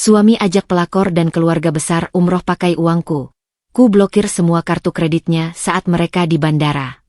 Suami ajak pelakor dan keluarga besar umroh pakai uangku. Ku blokir semua kartu kreditnya saat mereka di bandara.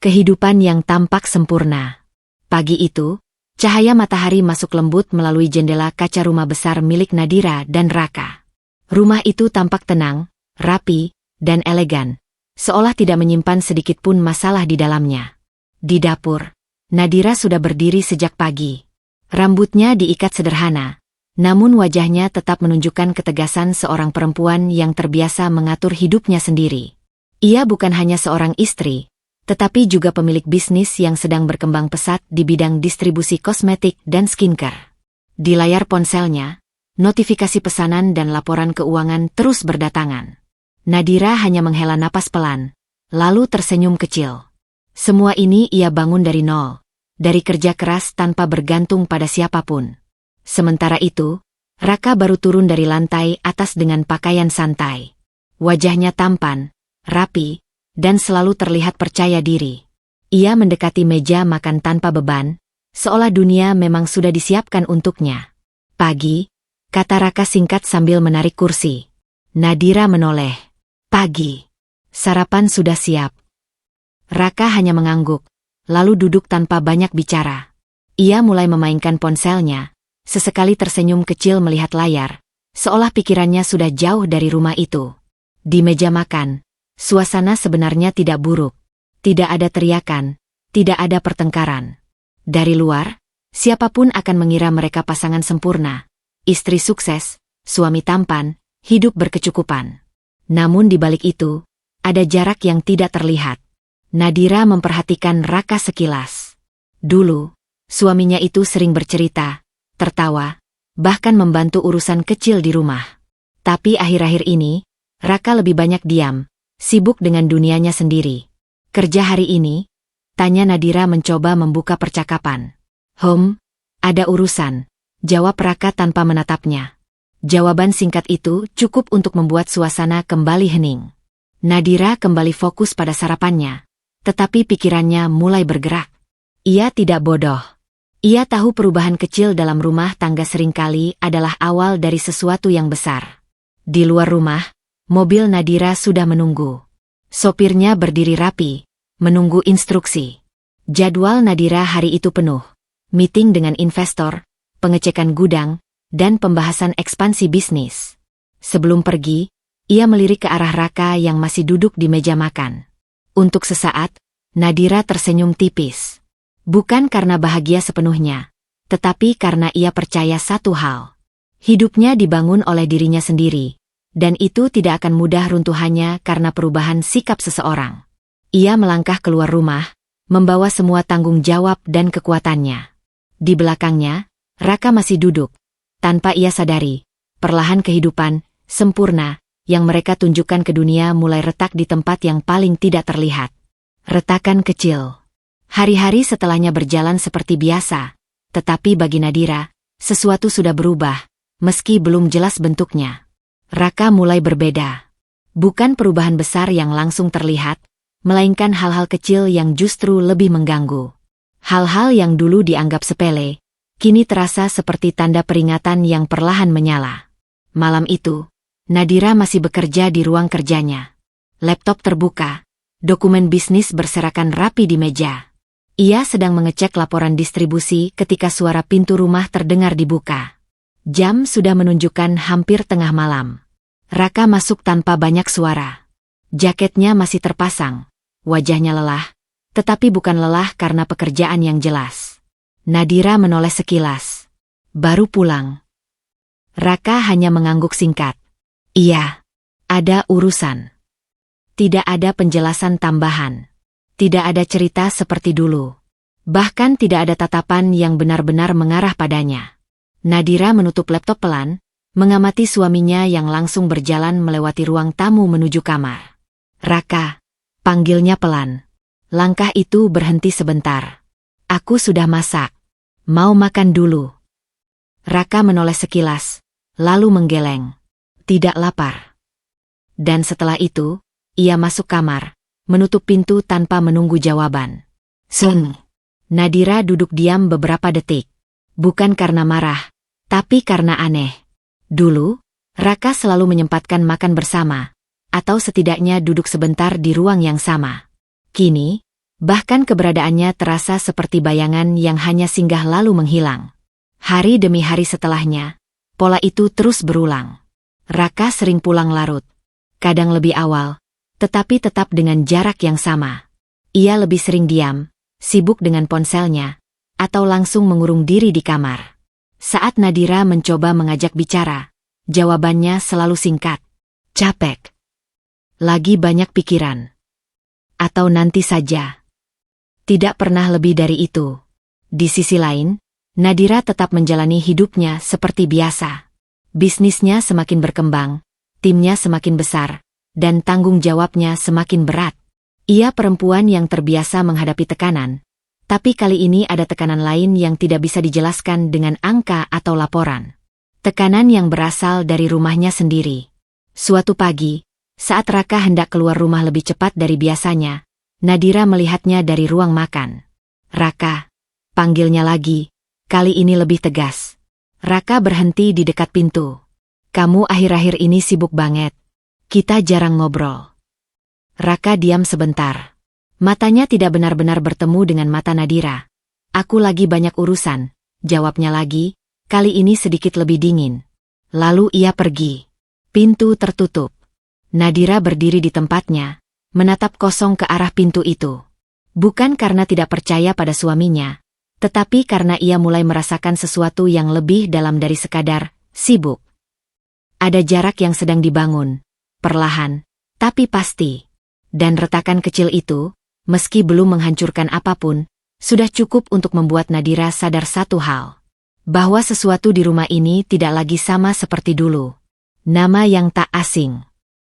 Kehidupan yang tampak sempurna. Pagi itu, cahaya matahari masuk lembut melalui jendela kaca rumah besar milik Nadira dan Raka. Rumah itu tampak tenang, rapi, dan elegan, seolah tidak menyimpan sedikit pun masalah di dalamnya. Di dapur, Nadira sudah berdiri sejak pagi. Rambutnya diikat sederhana, namun wajahnya tetap menunjukkan ketegasan seorang perempuan yang terbiasa mengatur hidupnya sendiri. Ia bukan hanya seorang istri, tetapi juga pemilik bisnis yang sedang berkembang pesat di bidang distribusi kosmetik dan skincare. Di layar ponselnya, notifikasi pesanan dan laporan keuangan terus berdatangan. Nadira hanya menghela napas pelan, lalu tersenyum kecil. Semua ini ia bangun dari nol, dari kerja keras tanpa bergantung pada siapapun. Sementara itu, Raka baru turun dari lantai atas dengan pakaian santai. Wajahnya tampan, rapi, dan selalu terlihat percaya diri. Ia mendekati meja makan tanpa beban, seolah dunia memang sudah disiapkan untuknya. Pagi, kata Raka singkat sambil menarik kursi. Nadira menoleh. Pagi. Sarapan sudah siap. Raka hanya mengangguk, lalu duduk tanpa banyak bicara. Ia mulai memainkan ponselnya, sesekali tersenyum kecil melihat layar, seolah pikirannya sudah jauh dari rumah itu. Di meja makan, suasana sebenarnya tidak buruk. Tidak ada teriakan, tidak ada pertengkaran. Dari luar, siapapun akan mengira mereka pasangan sempurna. Istri sukses, suami tampan, hidup berkecukupan. Namun di balik itu, ada jarak yang tidak terlihat. Nadira memperhatikan Raka sekilas. Dulu, suaminya itu sering bercerita, tertawa, bahkan membantu urusan kecil di rumah. Tapi akhir-akhir ini, Raka lebih banyak diam, sibuk dengan dunianya sendiri. Kerja hari ini? Tanya Nadira mencoba membuka percakapan. Ada urusan, jawab Raka tanpa menatapnya. Jawaban singkat itu cukup untuk membuat suasana kembali hening. Nadira kembali fokus pada sarapannya, tetapi pikirannya mulai bergerak. Ia tidak bodoh. Ia tahu perubahan kecil dalam rumah tangga seringkali adalah awal dari sesuatu yang besar. Di luar rumah, mobil Nadira sudah menunggu. Sopirnya berdiri rapi, menunggu instruksi. Jadwal Nadira hari itu penuh. Meeting dengan investor, pengecekan gudang, dan pembahasan ekspansi bisnis. Sebelum pergi, ia melirik ke arah Raka yang masih duduk di meja makan. Untuk sesaat, Nadira tersenyum tipis. Bukan karena bahagia sepenuhnya, tetapi karena ia percaya satu hal. Hidupnya dibangun oleh dirinya sendiri. Dan itu tidak akan mudah runtuhannya karena perubahan sikap seseorang. Ia melangkah keluar rumah, membawa semua tanggung jawab dan kekuatannya. Di belakangnya, Raka masih duduk. Tanpa ia sadari, perlahan kehidupan, sempurna, yang mereka tunjukkan ke dunia mulai retak di tempat yang paling tidak terlihat. Retakan kecil. Hari-hari setelahnya berjalan seperti biasa, tetapi bagi Nadira, sesuatu sudah berubah, meski belum jelas bentuknya. Raka mulai berbeda. Bukan perubahan besar yang langsung terlihat, melainkan hal-hal kecil yang justru lebih mengganggu. Hal-hal yang dulu dianggap sepele, kini terasa seperti tanda peringatan yang perlahan menyala. Malam itu, Nadira masih bekerja di ruang kerjanya. Laptop terbuka, dokumen bisnis berserakan rapi di meja. Ia sedang mengecek laporan distribusi ketika suara pintu rumah terdengar dibuka. Jam sudah menunjukkan hampir tengah malam. Raka masuk tanpa banyak suara. Jaketnya masih terpasang, wajahnya lelah, tetapi bukan lelah karena pekerjaan yang jelas. Nadira menoleh sekilas. Baru pulang. Raka hanya mengangguk singkat. Iya, ada urusan. Tidak ada penjelasan tambahan. Tidak ada cerita seperti dulu. Bahkan tidak ada tatapan yang benar-benar mengarah padanya. Nadira menutup laptop pelan, mengamati suaminya yang langsung berjalan melewati ruang tamu menuju kamar. Raka, panggilnya pelan. Langkah itu berhenti sebentar. Aku sudah masak. Mau makan dulu. Raka menoleh sekilas, lalu menggeleng. Tidak lapar. Dan setelah itu, ia masuk kamar, menutup pintu tanpa menunggu jawaban. Sen. Nadira duduk diam beberapa detik. Bukan karena marah, tapi karena aneh. Dulu, Raka selalu menyempatkan makan bersama, atau setidaknya duduk sebentar di ruang yang sama. Kini, bahkan keberadaannya terasa seperti bayangan yang hanya singgah lalu menghilang. Hari demi hari setelahnya, pola itu terus berulang. Raka sering pulang larut. Kadang lebih awal, tetapi tetap dengan jarak yang sama. Ia lebih sering diam, sibuk dengan ponselnya, atau langsung mengurung diri di kamar. Saat Nadira mencoba mengajak bicara, jawabannya selalu singkat. Capek. Lagi banyak pikiran. Atau nanti saja. Tidak pernah lebih dari itu. Di sisi lain, Nadira tetap menjalani hidupnya seperti biasa. Bisnisnya semakin berkembang, timnya semakin besar, dan tanggung jawabnya semakin berat. Ia perempuan yang terbiasa menghadapi tekanan, tapi kali ini ada tekanan lain yang tidak bisa dijelaskan dengan angka atau laporan. Tekanan yang berasal dari rumahnya sendiri. Suatu pagi, saat Raka hendak keluar rumah lebih cepat dari biasanya, Nadira melihatnya dari ruang makan. Raka, panggilnya lagi, kali ini lebih tegas. Raka berhenti di dekat pintu. Kamu akhir-akhir ini sibuk banget. Kita jarang ngobrol. Raka diam sebentar. Matanya tidak benar-benar bertemu dengan mata Nadira. Aku lagi banyak urusan, jawabnya lagi, kali ini sedikit lebih dingin. Lalu ia pergi. Pintu tertutup. Nadira berdiri di tempatnya, menatap kosong ke arah pintu itu. Bukan karena tidak percaya pada suaminya, tetapi karena ia mulai merasakan sesuatu yang lebih dalam dari sekadar sibuk. Ada jarak yang sedang dibangun, perlahan, tapi pasti. Dan retakan kecil itu, meski belum menghancurkan apapun, sudah cukup untuk membuat Nadira sadar satu hal. Bahwa sesuatu di rumah ini tidak lagi sama seperti dulu. Nama yang tak asing.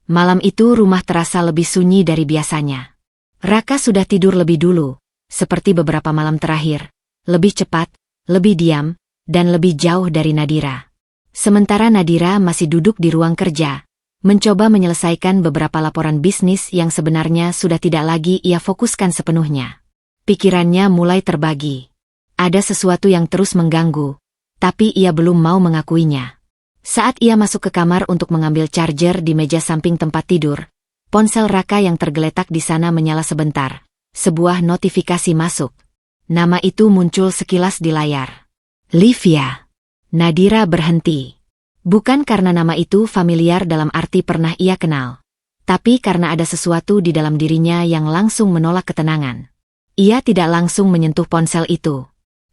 Malam itu rumah terasa lebih sunyi dari biasanya. Raka sudah tidur lebih dulu, seperti beberapa malam terakhir. Lebih cepat, lebih diam, dan lebih jauh dari Nadira. Sementara Nadira masih duduk di ruang kerja, mencoba menyelesaikan beberapa laporan bisnis yang sebenarnya sudah tidak lagi ia fokuskan sepenuhnya. Pikirannya mulai terbagi. Ada sesuatu yang terus mengganggu, tapi ia belum mau mengakuinya. Saat ia masuk ke kamar untuk mengambil charger di meja samping tempat tidur, ponsel Raka yang tergeletak di sana menyala sebentar. Sebuah notifikasi masuk. Nama itu muncul sekilas di layar. Livia. Nadira berhenti. Bukan karena nama itu familiar dalam arti pernah ia kenal, tapi karena ada sesuatu di dalam dirinya yang langsung menolak ketenangan. Ia tidak langsung menyentuh ponsel itu.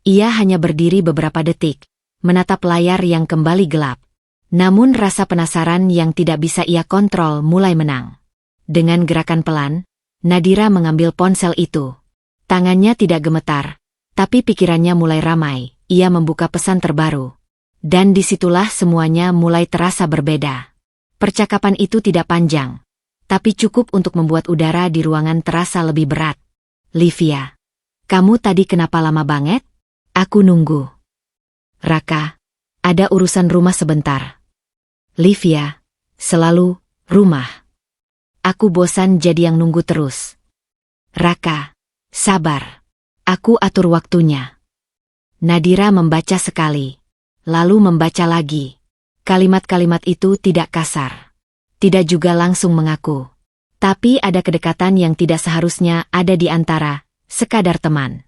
Ia hanya berdiri beberapa detik, menatap layar yang kembali gelap. Namun rasa penasaran yang tidak bisa ia kontrol mulai menang. Dengan gerakan pelan, Nadira mengambil ponsel itu. Tangannya tidak gemetar, tapi pikirannya mulai ramai. Ia membuka pesan terbaru. Dan disitulah semuanya mulai terasa berbeda. Percakapan itu tidak panjang, tapi cukup untuk membuat udara di ruangan terasa lebih berat. Livia, kamu tadi kenapa lama banget? Aku nunggu. Raka, ada urusan rumah sebentar. Livia, selalu, rumah. Aku bosan jadi yang nunggu terus. Raka, sabar. Aku atur waktunya. Nadira membaca sekali, lalu membaca lagi. Kalimat-kalimat itu tidak kasar. Tidak juga langsung mengaku. Tapi ada kedekatan yang tidak seharusnya ada di antara, sekadar teman.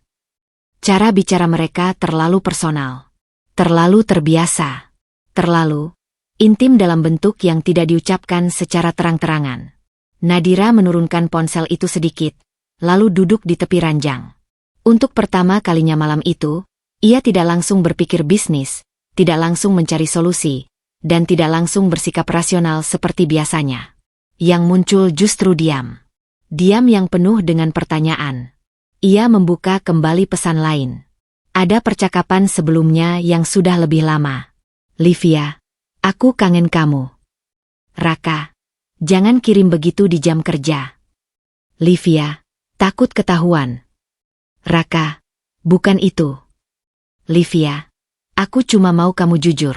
Cara bicara mereka terlalu personal. Terlalu terbiasa. Terlalu intim dalam bentuk yang tidak diucapkan secara terang-terangan. Nadira menurunkan ponsel itu sedikit, lalu duduk di tepi ranjang. Untuk pertama kalinya malam itu, ia tidak langsung berpikir bisnis, tidak langsung mencari solusi, dan tidak langsung bersikap rasional seperti biasanya. Yang muncul justru diam. Diam yang penuh dengan pertanyaan. Ia membuka kembali pesan lain. Ada percakapan sebelumnya yang sudah lebih lama. Livia, aku kangen kamu. Raka, jangan kirim begitu di jam kerja. Livia, takut ketahuan. Raka, bukan itu. Livia, aku cuma mau kamu jujur.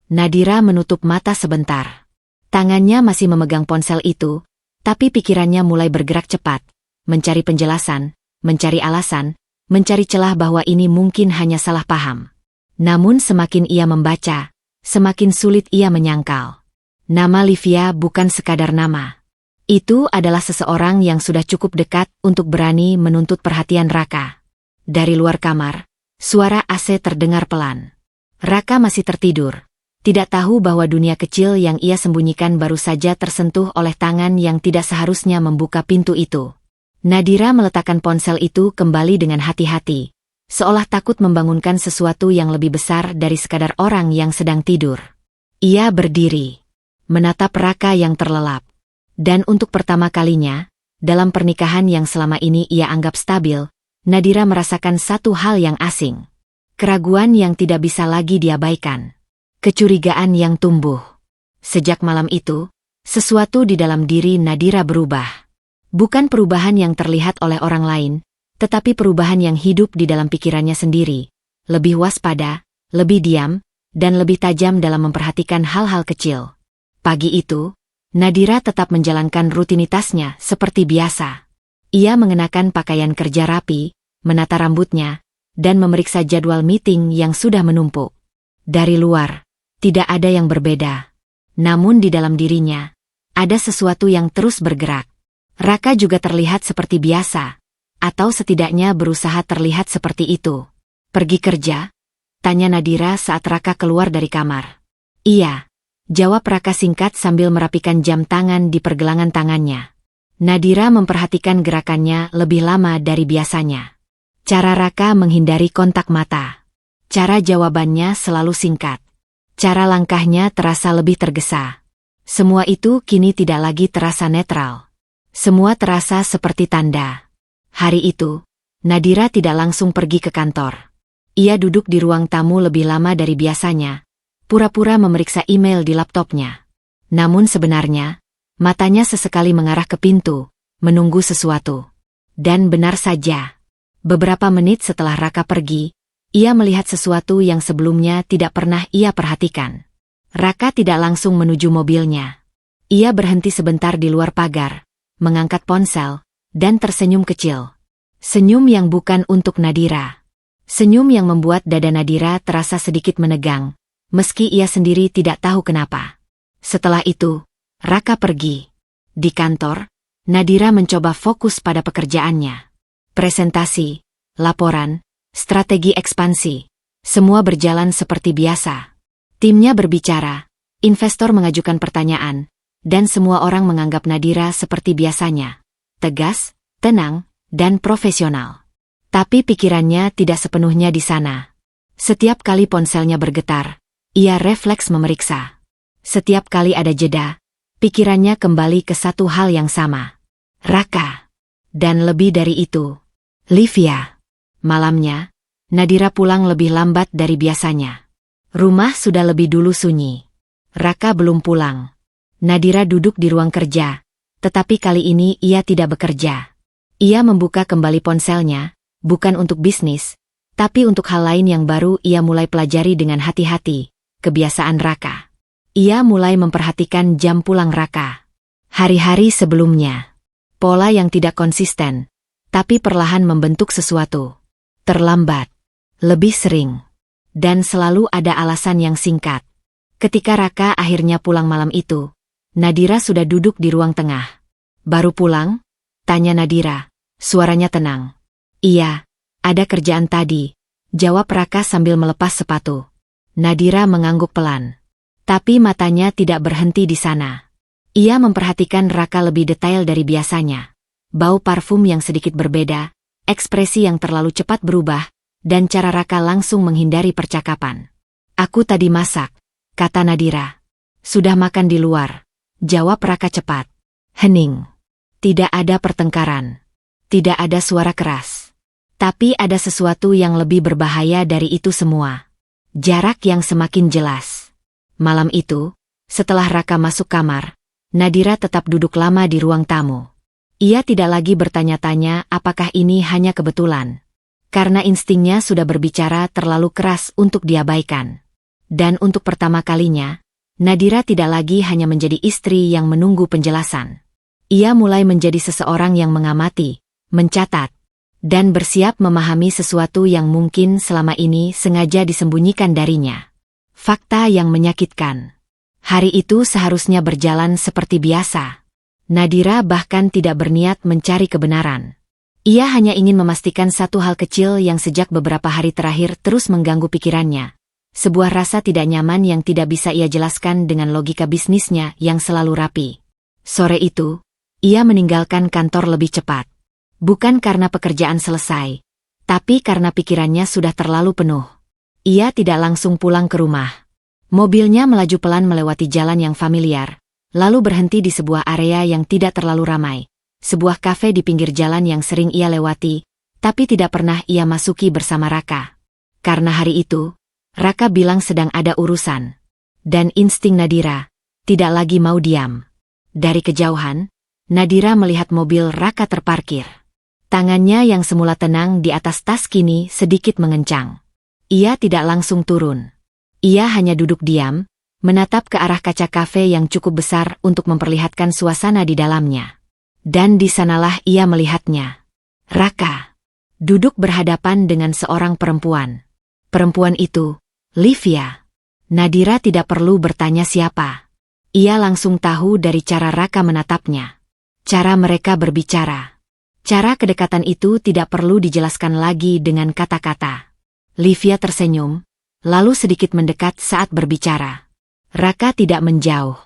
Nadira menutup mata sebentar. Tangannya masih memegang ponsel itu, Tapi pikirannya mulai bergerak cepat, mencari penjelasan, mencari alasan, mencari celah bahwa ini mungkin hanya salah paham. Namun semakin ia membaca, semakin sulit ia menyangkal. Nama Livia bukan sekadar nama. Itu adalah seseorang yang sudah cukup dekat untuk berani menuntut perhatian Raka. Dari luar kamar, suara AC terdengar pelan. Raka masih tertidur, tidak tahu bahwa dunia kecil yang ia sembunyikan baru saja tersentuh oleh tangan yang tidak seharusnya membuka pintu itu. Nadira meletakkan ponsel itu kembali dengan hati-hati, seolah takut membangunkan sesuatu yang lebih besar dari sekadar orang yang sedang tidur. Ia berdiri, menatap Raka yang terlelap. Dan untuk pertama kalinya, dalam pernikahan yang selama ini ia anggap stabil, Nadira merasakan satu hal yang asing. Keraguan yang tidak bisa lagi diabaikan. Kecurigaan yang tumbuh. Sejak malam itu, sesuatu di dalam diri Nadira berubah. Bukan perubahan yang terlihat oleh orang lain, tetapi perubahan yang hidup di dalam pikirannya sendiri. Lebih waspada, lebih diam, dan lebih tajam dalam memperhatikan hal-hal kecil. Pagi itu, Nadira tetap menjalankan rutinitasnya seperti biasa. Ia mengenakan pakaian kerja rapi, menata rambutnya, dan memeriksa jadwal meeting yang sudah menumpuk. Dari luar, tidak ada yang berbeda. Namun di dalam dirinya, ada sesuatu yang terus bergerak. Raka juga terlihat seperti biasa, atau setidaknya berusaha terlihat seperti itu. Pergi kerja? Tanya Nadira saat Raka keluar dari kamar. Iya. Jawab Raka singkat sambil merapikan jam tangan di pergelangan tangannya. Nadira memperhatikan gerakannya lebih lama dari biasanya. Cara Raka menghindari kontak mata. Cara jawabannya selalu singkat. Cara langkahnya terasa lebih tergesa. Semua itu kini tidak lagi terasa netral. Semua terasa seperti tanda. Hari itu, Nadira tidak langsung pergi ke kantor. Ia duduk di ruang tamu lebih lama dari biasanya, pura-pura memeriksa email di laptopnya. Namun sebenarnya, matanya sesekali mengarah ke pintu, menunggu sesuatu. Dan benar saja, beberapa menit setelah Raka pergi, ia melihat sesuatu yang sebelumnya tidak pernah ia perhatikan. Raka tidak langsung menuju mobilnya. Ia berhenti sebentar di luar pagar, mengangkat ponsel, dan tersenyum kecil. Senyum yang bukan untuk Nadira. Senyum yang membuat dada Nadira terasa sedikit menegang, meski ia sendiri tidak tahu kenapa. Setelah itu, Raka pergi. Di kantor, Nadira mencoba fokus pada pekerjaannya. Presentasi, laporan, strategi ekspansi, semua berjalan seperti biasa. Timnya berbicara, investor mengajukan pertanyaan, dan semua orang menganggap Nadira seperti biasanya. Tegas, tenang, dan profesional. Tapi pikirannya tidak sepenuhnya di sana. Setiap kali ponselnya bergetar, ia refleks memeriksa. Setiap kali ada jeda, pikirannya kembali ke satu hal yang sama. Raka. Dan lebih dari itu, Livia. Malamnya, Nadira pulang lebih lambat dari biasanya. Rumah sudah lebih dulu sunyi. Raka belum pulang. Nadira duduk di ruang kerja, tetapi kali ini ia tidak bekerja. Ia membuka kembali ponselnya, bukan untuk bisnis, tapi untuk hal lain yang baru ia mulai pelajari dengan hati-hati. Kebiasaan Raka. Ia mulai memperhatikan jam pulang Raka. Hari-hari sebelumnya. Pola yang tidak konsisten, tapi perlahan membentuk sesuatu. Terlambat. Lebih sering. Dan selalu ada alasan yang singkat. Ketika Raka akhirnya pulang malam itu, Nadira sudah duduk di ruang tengah. Baru pulang? Tanya Nadira. Suaranya tenang. Iya, ada kerjaan tadi. Jawab Raka sambil melepas sepatu. Nadira mengangguk pelan. Tapi matanya tidak berhenti di sana. Ia memperhatikan Raka lebih detail dari biasanya. Bau parfum yang sedikit berbeda, ekspresi yang terlalu cepat berubah, dan cara Raka langsung menghindari percakapan. Aku tadi masak, kata Nadira. Sudah makan di luar, jawab Raka cepat. Hening. Tidak ada pertengkaran. Tidak ada suara keras. Tapi ada sesuatu yang lebih berbahaya dari itu semua. Jarak yang semakin jelas. Malam itu, setelah Raka masuk kamar, Nadira tetap duduk lama di ruang tamu. Ia tidak lagi bertanya-tanya apakah ini hanya kebetulan. Karena instingnya sudah berbicara terlalu keras untuk diabaikan. Dan untuk pertama kalinya, Nadira tidak lagi hanya menjadi istri yang menunggu penjelasan. Ia mulai menjadi seseorang yang mengamati, mencatat, dan bersiap memahami sesuatu yang mungkin selama ini sengaja disembunyikan darinya. Fakta yang menyakitkan. Hari itu seharusnya berjalan seperti biasa. Nadira bahkan tidak berniat mencari kebenaran. Ia hanya ingin memastikan satu hal kecil yang sejak beberapa hari terakhir terus mengganggu pikirannya. Sebuah rasa tidak nyaman yang tidak bisa ia jelaskan dengan logika bisnisnya yang selalu rapi. Sore itu, ia meninggalkan kantor lebih cepat. Bukan karena pekerjaan selesai, tapi karena pikirannya sudah terlalu penuh. Ia tidak langsung pulang ke rumah. Mobilnya melaju pelan melewati jalan yang familiar, lalu berhenti di sebuah area yang tidak terlalu ramai. Sebuah kafe di pinggir jalan yang sering ia lewati, tapi tidak pernah ia masuki bersama Raka. Karena hari itu, Raka bilang sedang ada urusan. Dan insting Nadira tidak lagi mau diam. Dari kejauhan, Nadira melihat mobil Raka terparkir. Tangannya yang semula tenang di atas tas kini sedikit mengencang. Ia tidak langsung turun. Ia hanya duduk diam, menatap ke arah kaca kafe yang cukup besar untuk memperlihatkan suasana di dalamnya. Dan di sanalah ia melihatnya. Raka duduk berhadapan dengan seorang perempuan. Perempuan itu, Livia. Nadira tidak perlu bertanya siapa. Ia langsung tahu dari cara Raka menatapnya. Cara mereka berbicara. Cara kedekatan itu tidak perlu dijelaskan lagi dengan kata-kata. Livia tersenyum, lalu sedikit mendekat saat berbicara. Raka tidak menjauh.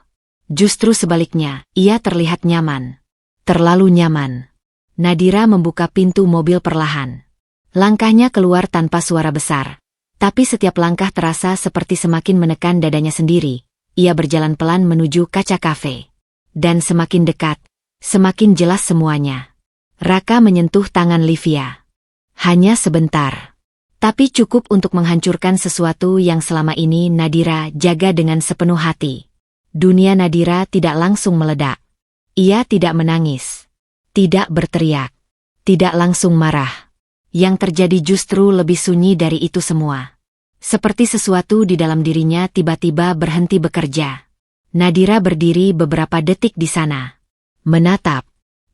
Justru sebaliknya, ia terlihat nyaman. Terlalu nyaman. Nadira membuka pintu mobil perlahan. Langkahnya keluar tanpa suara besar. Tapi setiap langkah terasa seperti semakin menekan dadanya sendiri. Ia berjalan pelan menuju kaca kafe. Dan semakin dekat, semakin jelas semuanya. Raka menyentuh tangan Livia. Hanya sebentar. Tapi cukup untuk menghancurkan sesuatu yang selama ini Nadira jaga dengan sepenuh hati. Dunia Nadira tidak langsung meledak. Ia tidak menangis. Tidak berteriak. Tidak langsung marah. Yang terjadi justru lebih sunyi dari itu semua. Seperti sesuatu di dalam dirinya tiba-tiba berhenti bekerja. Nadira berdiri beberapa detik di sana. Menatap.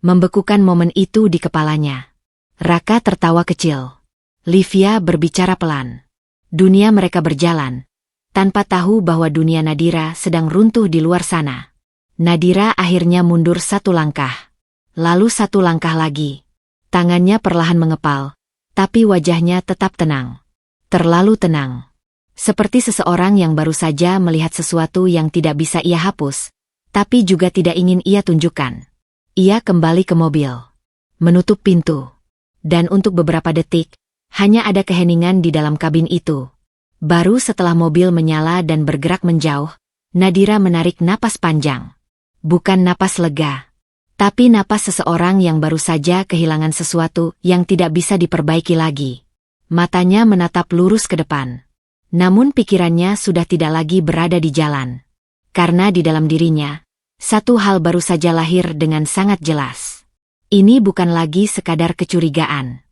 Membekukan momen itu di kepalanya. Raka tertawa kecil. Livia berbicara pelan. Dunia mereka berjalan, tanpa tahu bahwa dunia Nadira sedang runtuh di luar sana. Nadira akhirnya mundur satu langkah. Lalu satu langkah lagi. Tangannya perlahan mengepal, tapi wajahnya tetap tenang. Terlalu tenang. Seperti seseorang yang baru saja melihat sesuatu yang tidak bisa ia hapus, tapi juga tidak ingin ia tunjukkan. Ia kembali ke mobil. Menutup pintu. Dan untuk beberapa detik, hanya ada keheningan di dalam kabin itu. Baru setelah mobil menyala dan bergerak menjauh, Nadira menarik napas panjang. Bukan napas lega, tapi napas seseorang yang baru saja kehilangan sesuatu yang tidak bisa diperbaiki lagi. Matanya menatap lurus ke depan. Namun pikirannya sudah tidak lagi berada di jalan. Karena di dalam dirinya, satu hal baru saja lahir dengan sangat jelas. Ini bukan lagi sekadar kecurigaan.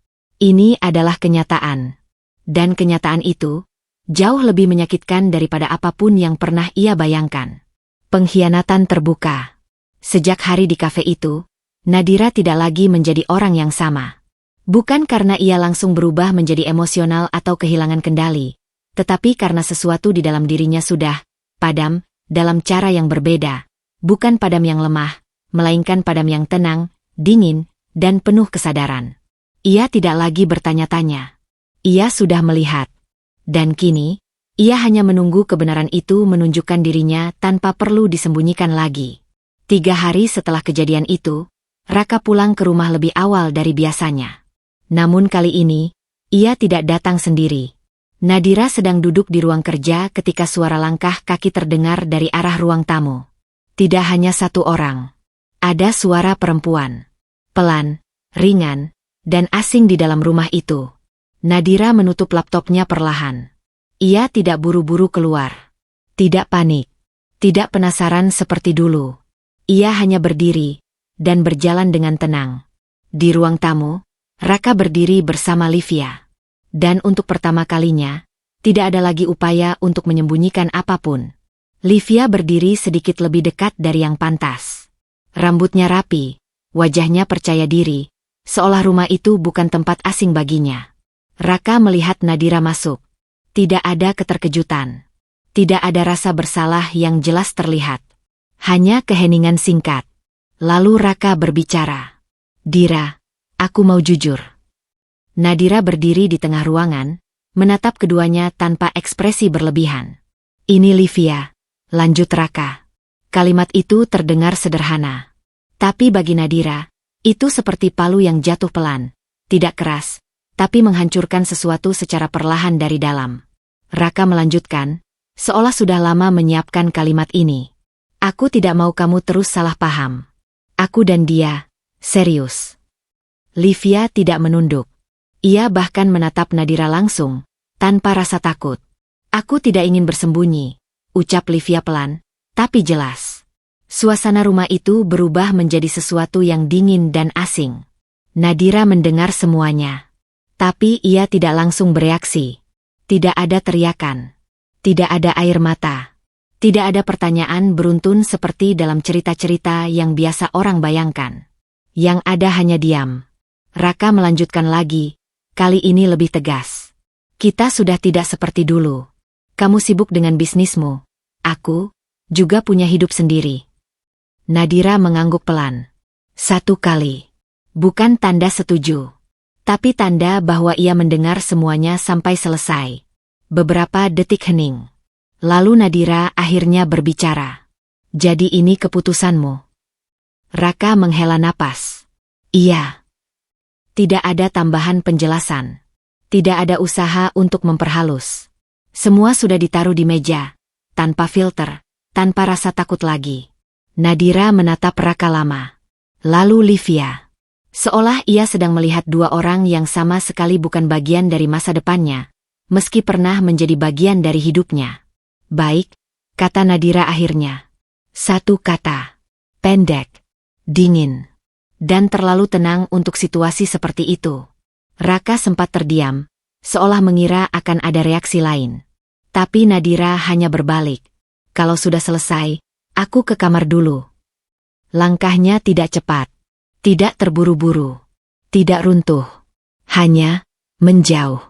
Ini adalah kenyataan. Dan kenyataan itu jauh lebih menyakitkan daripada apapun yang pernah ia bayangkan. Pengkhianatan terbuka. Sejak hari di kafe itu, Nadira tidak lagi menjadi orang yang sama. Bukan karena ia langsung berubah menjadi emosional atau kehilangan kendali, tetapi karena sesuatu di dalam dirinya sudah padam dalam cara yang berbeda. Bukan padam yang lemah, melainkan padam yang tenang, dingin, dan penuh kesadaran. Ia tidak lagi bertanya-tanya. Ia sudah melihat. Dan kini, ia hanya menunggu kebenaran itu menunjukkan dirinya tanpa perlu disembunyikan lagi. 3 hari setelah kejadian itu, Raka pulang ke rumah lebih awal dari biasanya. Namun kali ini, ia tidak datang sendiri. Nadira sedang duduk di ruang kerja ketika suara langkah kaki terdengar dari arah ruang tamu. Tidak hanya satu orang. Ada suara perempuan. Pelan, ringan, dan asing di dalam rumah itu. Nadira menutup laptopnya perlahan. Ia tidak buru-buru keluar. Tidak panik. Tidak penasaran seperti dulu. Ia hanya berdiri, dan berjalan dengan tenang. Di ruang tamu, Raka berdiri bersama Livia. Dan untuk pertama kalinya, tidak ada lagi upaya untuk menyembunyikan apapun. Livia berdiri sedikit lebih dekat dari yang pantas. Rambutnya rapi, wajahnya percaya diri, seolah rumah itu bukan tempat asing baginya. Raka melihat Nadira masuk. Tidak ada keterkejutan. Tidak ada rasa bersalah yang jelas terlihat. Hanya keheningan singkat. Lalu Raka berbicara. Dira, aku mau jujur. Nadira berdiri di tengah ruangan, menatap keduanya tanpa ekspresi berlebihan. Ini Livia, lanjut Raka. Kalimat itu terdengar sederhana. Tapi bagi Nadira, itu seperti palu yang jatuh pelan. Tidak keras, tapi menghancurkan sesuatu secara perlahan dari dalam. Raka melanjutkan, seolah sudah lama menyiapkan kalimat ini. Aku tidak mau kamu terus salah paham. Aku dan dia, serius. Livia tidak menunduk. Ia bahkan menatap Nadira langsung, tanpa rasa takut. Aku tidak ingin bersembunyi, ucap Livia pelan, tapi jelas. Suasana rumah itu berubah menjadi sesuatu yang dingin dan asing. Nadira mendengar semuanya. Tapi ia tidak langsung bereaksi. Tidak ada teriakan. Tidak ada air mata. Tidak ada pertanyaan beruntun seperti dalam cerita-cerita yang biasa orang bayangkan. Yang ada hanya diam. Raka melanjutkan lagi, kali ini lebih tegas. Kita sudah tidak seperti dulu. Kamu sibuk dengan bisnismu. Aku juga punya hidup sendiri. Nadira mengangguk pelan. Satu kali. Bukan tanda setuju. Tapi tanda bahwa ia mendengar semuanya sampai selesai. Beberapa detik hening. Lalu Nadira akhirnya berbicara. Jadi ini keputusanmu. Raka menghela napas. Iya. Tidak ada tambahan penjelasan. Tidak ada usaha untuk memperhalus. Semua sudah ditaruh di meja. Tanpa filter, tanpa rasa takut lagi. Nadira menatap Raka lama. Lalu Livia. Seolah ia sedang melihat dua orang yang sama sekali bukan bagian dari masa depannya, meski pernah menjadi bagian dari hidupnya. Baik, kata Nadira akhirnya. Satu kata. Pendek. Dingin. Dan terlalu tenang untuk situasi seperti itu. Raka sempat terdiam, seolah mengira akan ada reaksi lain. Tapi Nadira hanya berbalik. Kalau sudah selesai, aku ke kamar dulu. Langkahnya tidak cepat. Tidak terburu-buru. Tidak runtuh. Hanya menjauh.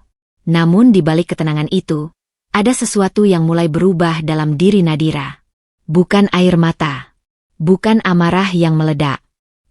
Namun di balik ketenangan itu, ada sesuatu yang mulai berubah dalam diri Nadira. Bukan air mata. Bukan amarah yang meledak.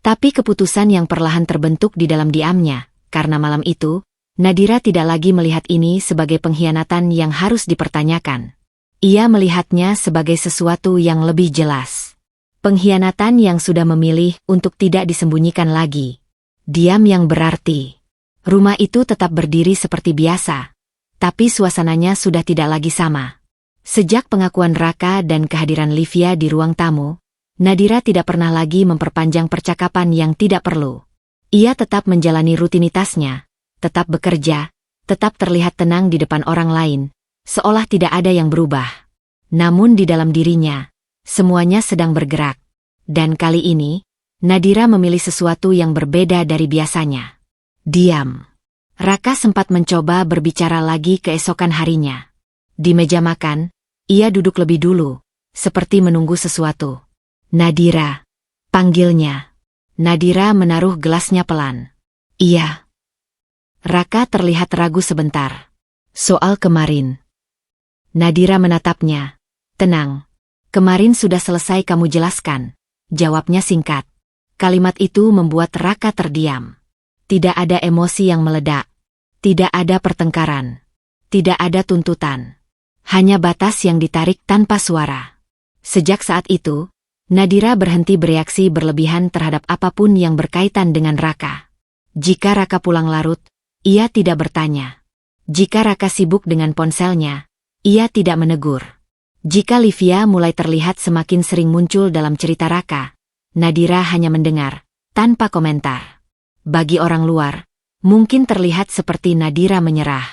Tapi keputusan yang perlahan terbentuk di dalam diamnya. Karena malam itu, Nadira tidak lagi melihat ini sebagai pengkhianatan yang harus dipertanyakan. Ia melihatnya sebagai sesuatu yang lebih jelas. Pengkhianatan yang sudah memilih untuk tidak disembunyikan lagi. Diam yang berarti. Rumah itu tetap berdiri seperti biasa. Tapi suasananya sudah tidak lagi sama. Sejak pengakuan Raka dan kehadiran Livia di ruang tamu, Nadira tidak pernah lagi memperpanjang percakapan yang tidak perlu. Ia tetap menjalani rutinitasnya, tetap bekerja, tetap terlihat tenang di depan orang lain, seolah tidak ada yang berubah. Namun di dalam dirinya, semuanya sedang bergerak. Dan kali ini, Nadira memilih sesuatu yang berbeda dari biasanya. Diam. Raka sempat mencoba berbicara lagi keesokan harinya. Di meja makan, ia duduk lebih dulu, seperti menunggu sesuatu. Nadira, panggilnya. Nadira menaruh gelasnya pelan. Iya. Raka terlihat ragu sebentar. Soal kemarin. Nadira menatapnya. Tenang. Kemarin sudah selesai kamu jelaskan. Jawabnya singkat. Kalimat itu membuat Raka terdiam. Tidak ada emosi yang meledak. Tidak ada pertengkaran. Tidak ada tuntutan. Hanya batas yang ditarik tanpa suara. Sejak saat itu, Nadira berhenti bereaksi berlebihan terhadap apapun yang berkaitan dengan Raka. Jika Raka pulang larut, ia tidak bertanya. Jika Raka sibuk dengan ponselnya, ia tidak menegur. Jika Livia mulai terlihat semakin sering muncul dalam cerita Raka, Nadira hanya mendengar, tanpa komentar. Bagi orang luar, mungkin terlihat seperti Nadira menyerah.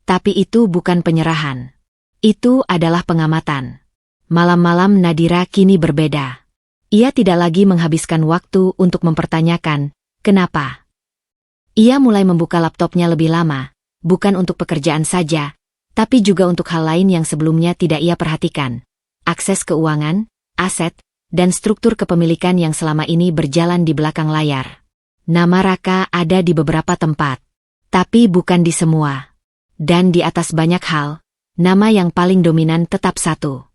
Tapi itu bukan penyerahan. Itu adalah pengamatan. Malam-malam Nadira kini berbeda. Ia tidak lagi menghabiskan waktu untuk mempertanyakan, kenapa. Ia mulai membuka laptopnya lebih lama, bukan untuk pekerjaan saja, tapi juga untuk hal lain yang sebelumnya tidak ia perhatikan. Akses keuangan, aset, dan struktur kepemilikan yang selama ini berjalan di belakang layar. Nama Raka ada di beberapa tempat, tapi bukan di semua. Dan di atas banyak hal, nama yang paling dominan tetap satu.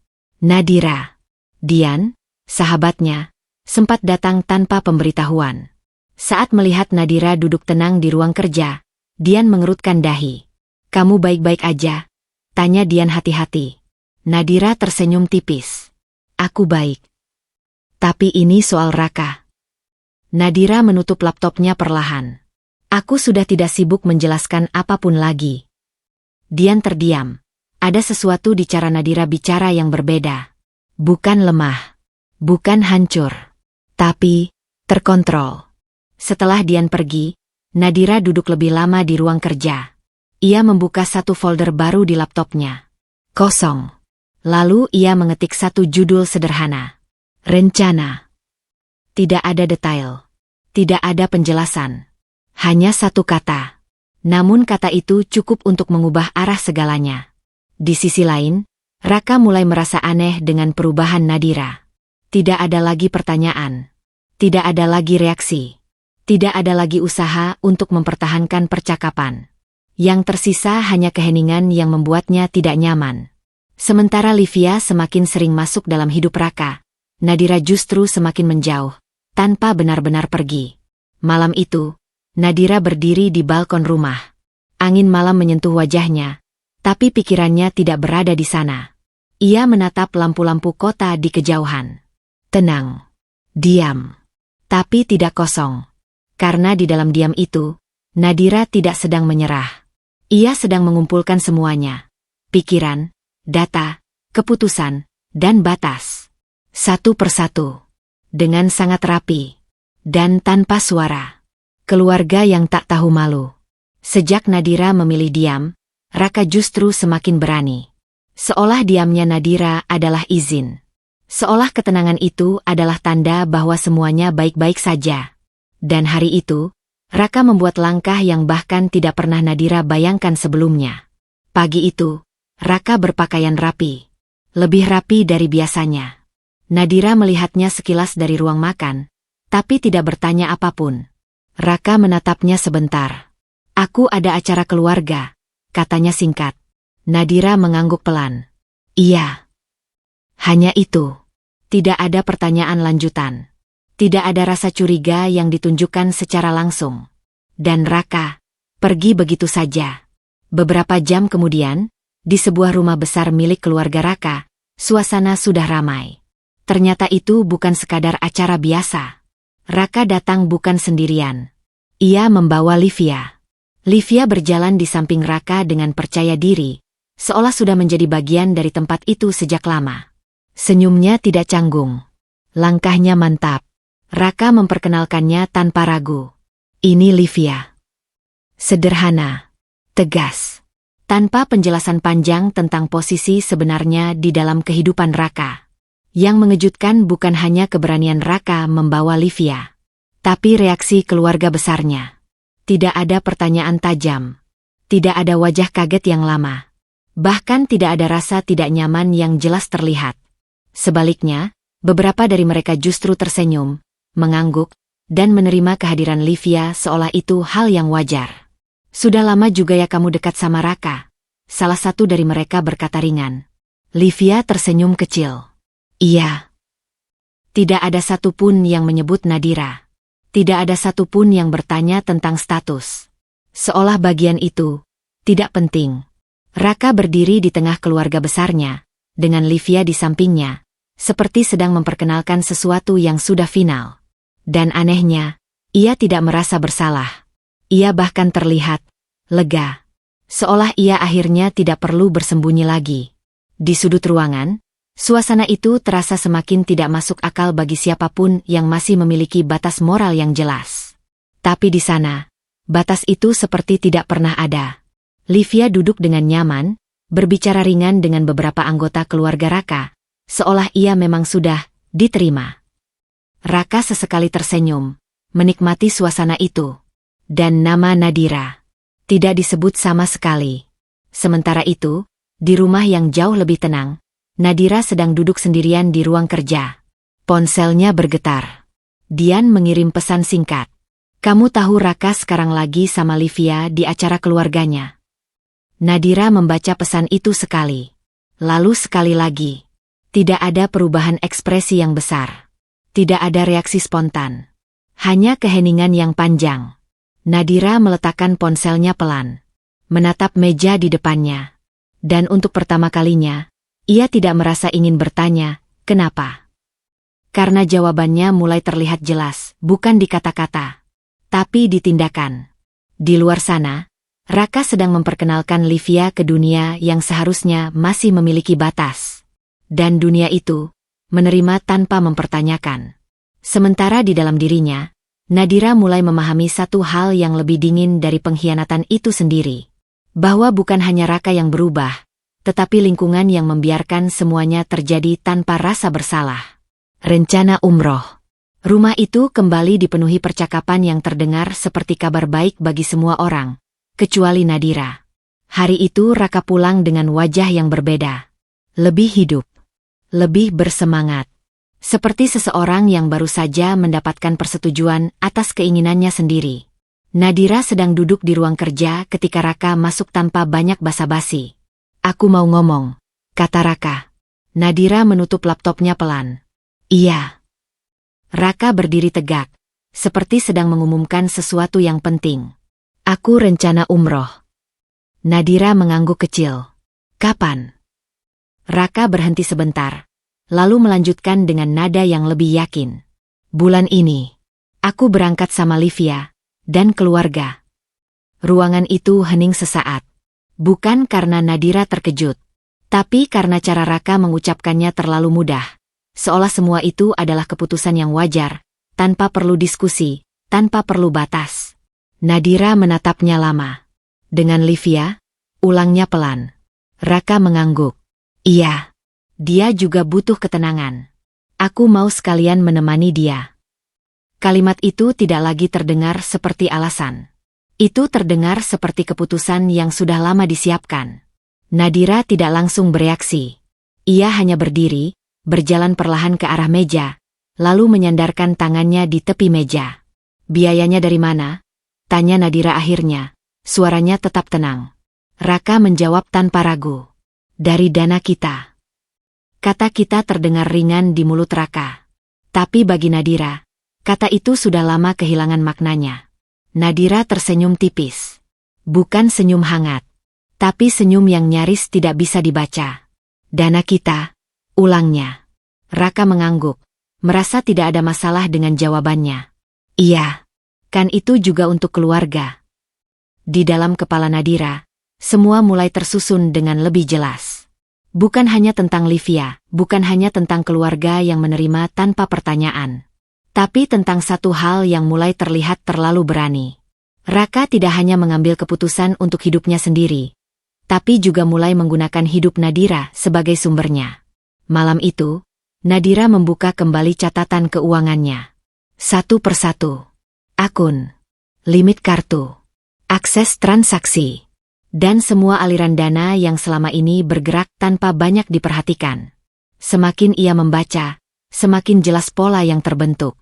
Nadira. Dian, sahabatnya, sempat datang tanpa pemberitahuan. Saat melihat Nadira duduk tenang di ruang kerja, Dian mengerutkan dahi. "Kamu baik-baik aja?" tanya Dian hati-hati. Nadira tersenyum tipis. "Aku baik. Tapi ini soal Raka." Nadira menutup laptopnya perlahan. "Aku sudah tidak sibuk menjelaskan apapun lagi." Dian terdiam. Ada sesuatu di cara Nadira bicara yang berbeda. Bukan lemah. Bukan hancur. Tapi terkontrol. Setelah Dian pergi, Nadira duduk lebih lama di ruang kerja. Ia membuka satu folder baru di laptopnya. Kosong. Lalu ia mengetik satu judul sederhana. Rencana. Tidak ada detail. Tidak ada penjelasan. Hanya satu kata. Namun kata itu cukup untuk mengubah arah segalanya. Di sisi lain, Raka mulai merasa aneh dengan perubahan Nadira. Tidak ada lagi pertanyaan. Tidak ada lagi reaksi. Tidak ada lagi usaha untuk mempertahankan percakapan. Yang tersisa hanya keheningan yang membuatnya tidak nyaman. Sementara Livia semakin sering masuk dalam hidup Raka, Nadira justru semakin menjauh, tanpa benar-benar pergi. Malam itu, Nadira berdiri di balkon rumah. Angin malam menyentuh wajahnya, tapi pikirannya tidak berada di sana. Ia menatap lampu-lampu kota di kejauhan. Tenang. Diam. Tapi tidak kosong. Karena di dalam diam itu, Nadira tidak sedang menyerah. Ia sedang mengumpulkan semuanya. Pikiran, data, keputusan, dan batas. Satu persatu. Dengan sangat rapi. Dan tanpa suara. Keluarga yang tak tahu malu. Sejak Nadira memilih diam, Raka justru semakin berani. Seolah diamnya Nadira adalah izin. Seolah ketenangan itu adalah tanda bahwa semuanya baik-baik saja. Dan hari itu, Raka membuat langkah yang bahkan tidak pernah Nadira bayangkan sebelumnya. Pagi itu, Raka berpakaian rapi. Lebih rapi dari biasanya. Nadira melihatnya sekilas dari ruang makan, tapi tidak bertanya apapun. Raka menatapnya sebentar. "Aku ada acara keluarga," katanya singkat. Nadira mengangguk pelan. "Iya." Hanya itu. Tidak ada pertanyaan lanjutan. Tidak ada rasa curiga yang ditunjukkan secara langsung. Dan Raka pergi begitu saja. Beberapa jam kemudian, di sebuah rumah besar milik keluarga Raka, suasana sudah ramai. Ternyata itu bukan sekadar acara biasa. Raka datang bukan sendirian. Ia membawa Livia. Livia berjalan di samping Raka dengan percaya diri, seolah sudah menjadi bagian dari tempat itu sejak lama. Senyumnya tidak canggung. Langkahnya mantap. Raka memperkenalkannya tanpa ragu. "Ini Livia." Sederhana. Tegas. Tanpa penjelasan panjang tentang posisi sebenarnya di dalam kehidupan Raka. Yang mengejutkan bukan hanya keberanian Raka membawa Livia, tapi reaksi keluarga besarnya. Tidak ada pertanyaan tajam. Tidak ada wajah kaget yang lama. Bahkan tidak ada rasa tidak nyaman yang jelas terlihat. Sebaliknya, beberapa dari mereka justru tersenyum, mengangguk, dan menerima kehadiran Livia seolah itu hal yang wajar. "Sudah lama juga ya kamu dekat sama Raka?" salah satu dari mereka berkata ringan. Livia tersenyum kecil. "Iya." Tidak ada satupun yang menyebut Nadira. Tidak ada satupun yang bertanya tentang status. Seolah bagian itu tidak penting. Raka berdiri di tengah keluarga besarnya, dengan Livia di sampingnya, seperti sedang memperkenalkan sesuatu yang sudah final. Dan anehnya, ia tidak merasa bersalah. Ia bahkan terlihat lega. Seolah ia akhirnya tidak perlu bersembunyi lagi. Di sudut ruangan, suasana itu terasa semakin tidak masuk akal bagi siapapun yang masih memiliki batas moral yang jelas. Tapi di sana, batas itu seperti tidak pernah ada. Livia duduk dengan nyaman, berbicara ringan dengan beberapa anggota keluarga Raka, seolah ia memang sudah diterima. Raka sesekali tersenyum, menikmati suasana itu. Dan nama Nadira tidak disebut sama sekali. Sementara itu, di rumah yang jauh lebih tenang, Nadira sedang duduk sendirian di ruang kerja. Ponselnya bergetar. Dian mengirim pesan singkat. Kamu tahu Raka sekarang lagi sama Livia di acara keluarganya. Nadira membaca pesan itu sekali. Lalu sekali lagi. Tidak ada perubahan ekspresi yang besar. Tidak ada reaksi spontan. Hanya keheningan yang panjang. Nadira meletakkan ponselnya pelan. Menatap meja di depannya. Dan untuk pertama kalinya, ia tidak merasa ingin bertanya, kenapa? Karena jawabannya mulai terlihat jelas, bukan di kata-kata, tapi di tindakan. Di luar sana, Raka sedang memperkenalkan Livia ke dunia yang seharusnya masih memiliki batas. Dan dunia itu, menerima tanpa mempertanyakan. Sementara di dalam dirinya, Nadira mulai memahami satu hal yang lebih dingin dari pengkhianatan itu sendiri. Bahwa bukan hanya Raka yang berubah, tetapi lingkungan yang membiarkan semuanya terjadi tanpa rasa bersalah. Rencana umroh. Rumah itu kembali dipenuhi percakapan yang terdengar seperti kabar baik bagi semua orang, kecuali Nadira. Hari itu Raka pulang dengan wajah yang berbeda. Lebih hidup. Lebih bersemangat. Seperti seseorang yang baru saja mendapatkan persetujuan atas keinginannya sendiri. Nadira sedang duduk di ruang kerja ketika Raka masuk tanpa banyak basa-basi. Aku mau ngomong, kata Raka. Nadira menutup laptopnya pelan. Iya. Raka berdiri tegak, seperti sedang mengumumkan sesuatu yang penting. Aku rencana umroh. Nadira mengangguk kecil. Kapan? Raka berhenti sebentar. Lalu melanjutkan dengan nada yang lebih yakin. Bulan ini, aku berangkat sama Livia dan keluarga. Ruangan itu hening sesaat. Bukan karena Nadira terkejut, tapi karena cara Raka mengucapkannya terlalu mudah. Seolah semua itu adalah keputusan yang wajar, tanpa perlu diskusi, tanpa perlu batas. Nadira menatapnya lama. Dengan Livia, ulangnya pelan. Raka mengangguk. Iya. Dia juga butuh ketenangan. Aku mau sekalian menemani dia. Kalimat itu tidak lagi terdengar seperti alasan. Itu terdengar seperti keputusan yang sudah lama disiapkan. Nadira tidak langsung bereaksi. Ia hanya berdiri, berjalan perlahan ke arah meja, lalu menyandarkan tangannya di tepi meja. Biayanya dari mana? Tanya Nadira akhirnya. Suaranya tetap tenang. Raka menjawab tanpa ragu. Dari dana kita. Kata kita terdengar ringan di mulut Raka. Tapi bagi Nadira, kata itu sudah lama kehilangan maknanya. Nadira tersenyum tipis. Bukan senyum hangat, tapi senyum yang nyaris tidak bisa dibaca. Dana kita, ulangnya. Raka mengangguk, merasa tidak ada masalah dengan jawabannya. Iya, kan itu juga untuk keluarga. Di dalam kepala Nadira, semua mulai tersusun dengan lebih jelas. Bukan hanya tentang Livia, bukan hanya tentang keluarga yang menerima tanpa pertanyaan. Tapi tentang satu hal yang mulai terlihat terlalu berani. Raka tidak hanya mengambil keputusan untuk hidupnya sendiri, tapi juga mulai menggunakan hidup Nadira sebagai sumbernya. Malam itu, Nadira membuka kembali catatan keuangannya. Satu persatu. Akun, limit kartu, akses transaksi, dan semua aliran dana yang selama ini bergerak tanpa banyak diperhatikan. Semakin ia membaca, semakin jelas pola yang terbentuk.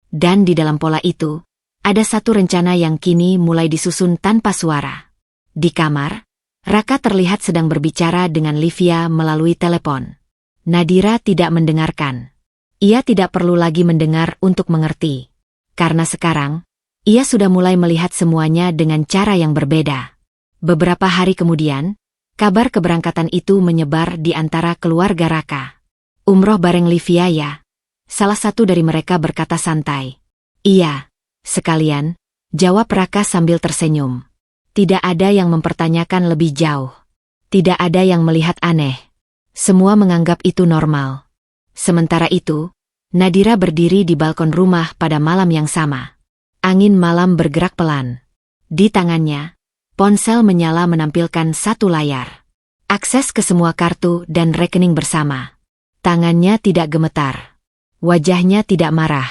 Dan di dalam pola itu, ada satu rencana yang kini mulai disusun tanpa suara. Di kamar, Raka terlihat sedang berbicara dengan Livia melalui telepon. Nadira tidak mendengarkan. Ia tidak perlu lagi mendengar untuk mengerti. Karena sekarang, ia sudah mulai melihat semuanya dengan cara yang berbeda. Beberapa hari kemudian, kabar keberangkatan itu menyebar di antara keluarga Raka. Umroh bareng Livia ya? Salah satu dari mereka berkata santai. Iya, sekalian, jawab Raka sambil tersenyum. Tidak ada yang mempertanyakan lebih jauh. Tidak ada yang melihat aneh. Semua menganggap itu normal. Sementara itu, Nadira berdiri di balkon rumah pada malam yang sama. Angin malam bergerak pelan. Di tangannya, ponsel menyala menampilkan satu layar. Akses ke semua kartu dan rekening bersama. Tangannya tidak gemetar. Wajahnya tidak marah.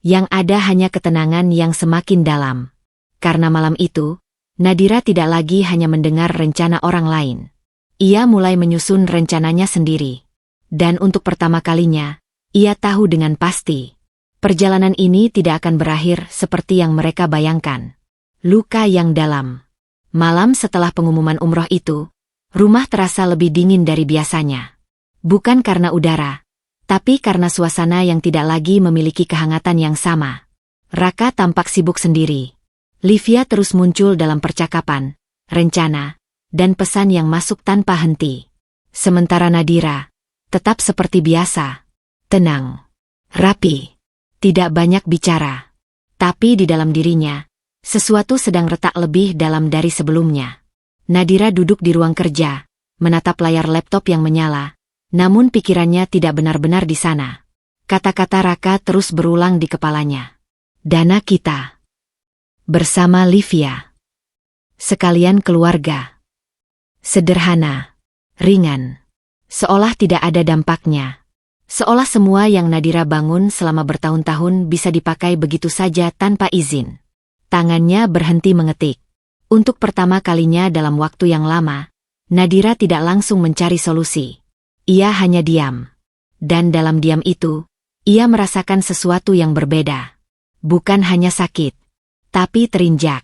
Yang ada hanya ketenangan yang semakin dalam. Karena malam itu, Nadira tidak lagi hanya mendengar rencana orang lain. Ia mulai menyusun rencananya sendiri. Dan untuk pertama kalinya, Ia tahu dengan pasti. Perjalanan ini tidak akan berakhir seperti yang mereka bayangkan. Luka yang dalam. Malam setelah pengumuman umroh itu, rumah terasa lebih dingin dari biasanya. Bukan karena udara, tapi karena suasana yang tidak lagi memiliki kehangatan yang sama. Raka tampak sibuk sendiri. Livia terus muncul dalam percakapan, rencana, dan pesan yang masuk tanpa henti. Sementara Nadira, tetap seperti biasa. Tenang, rapi, tidak banyak bicara. Tapi di dalam dirinya, sesuatu sedang retak lebih dalam dari sebelumnya. Nadira duduk di ruang kerja, menatap layar laptop yang menyala, namun pikirannya tidak benar-benar di sana. Kata-kata Raka terus berulang di kepalanya. Dana kita. Bersama Livia. Sekalian keluarga. Sederhana. Ringan. Seolah tidak ada dampaknya. Seolah semua yang Nadira bangun selama bertahun-tahun bisa dipakai begitu saja tanpa izin. Tangannya berhenti mengetik. Untuk pertama kalinya dalam waktu yang lama, Nadira tidak langsung mencari solusi. Ia hanya diam. Dan dalam diam itu, ia merasakan sesuatu yang berbeda. Bukan hanya sakit, tapi terinjak.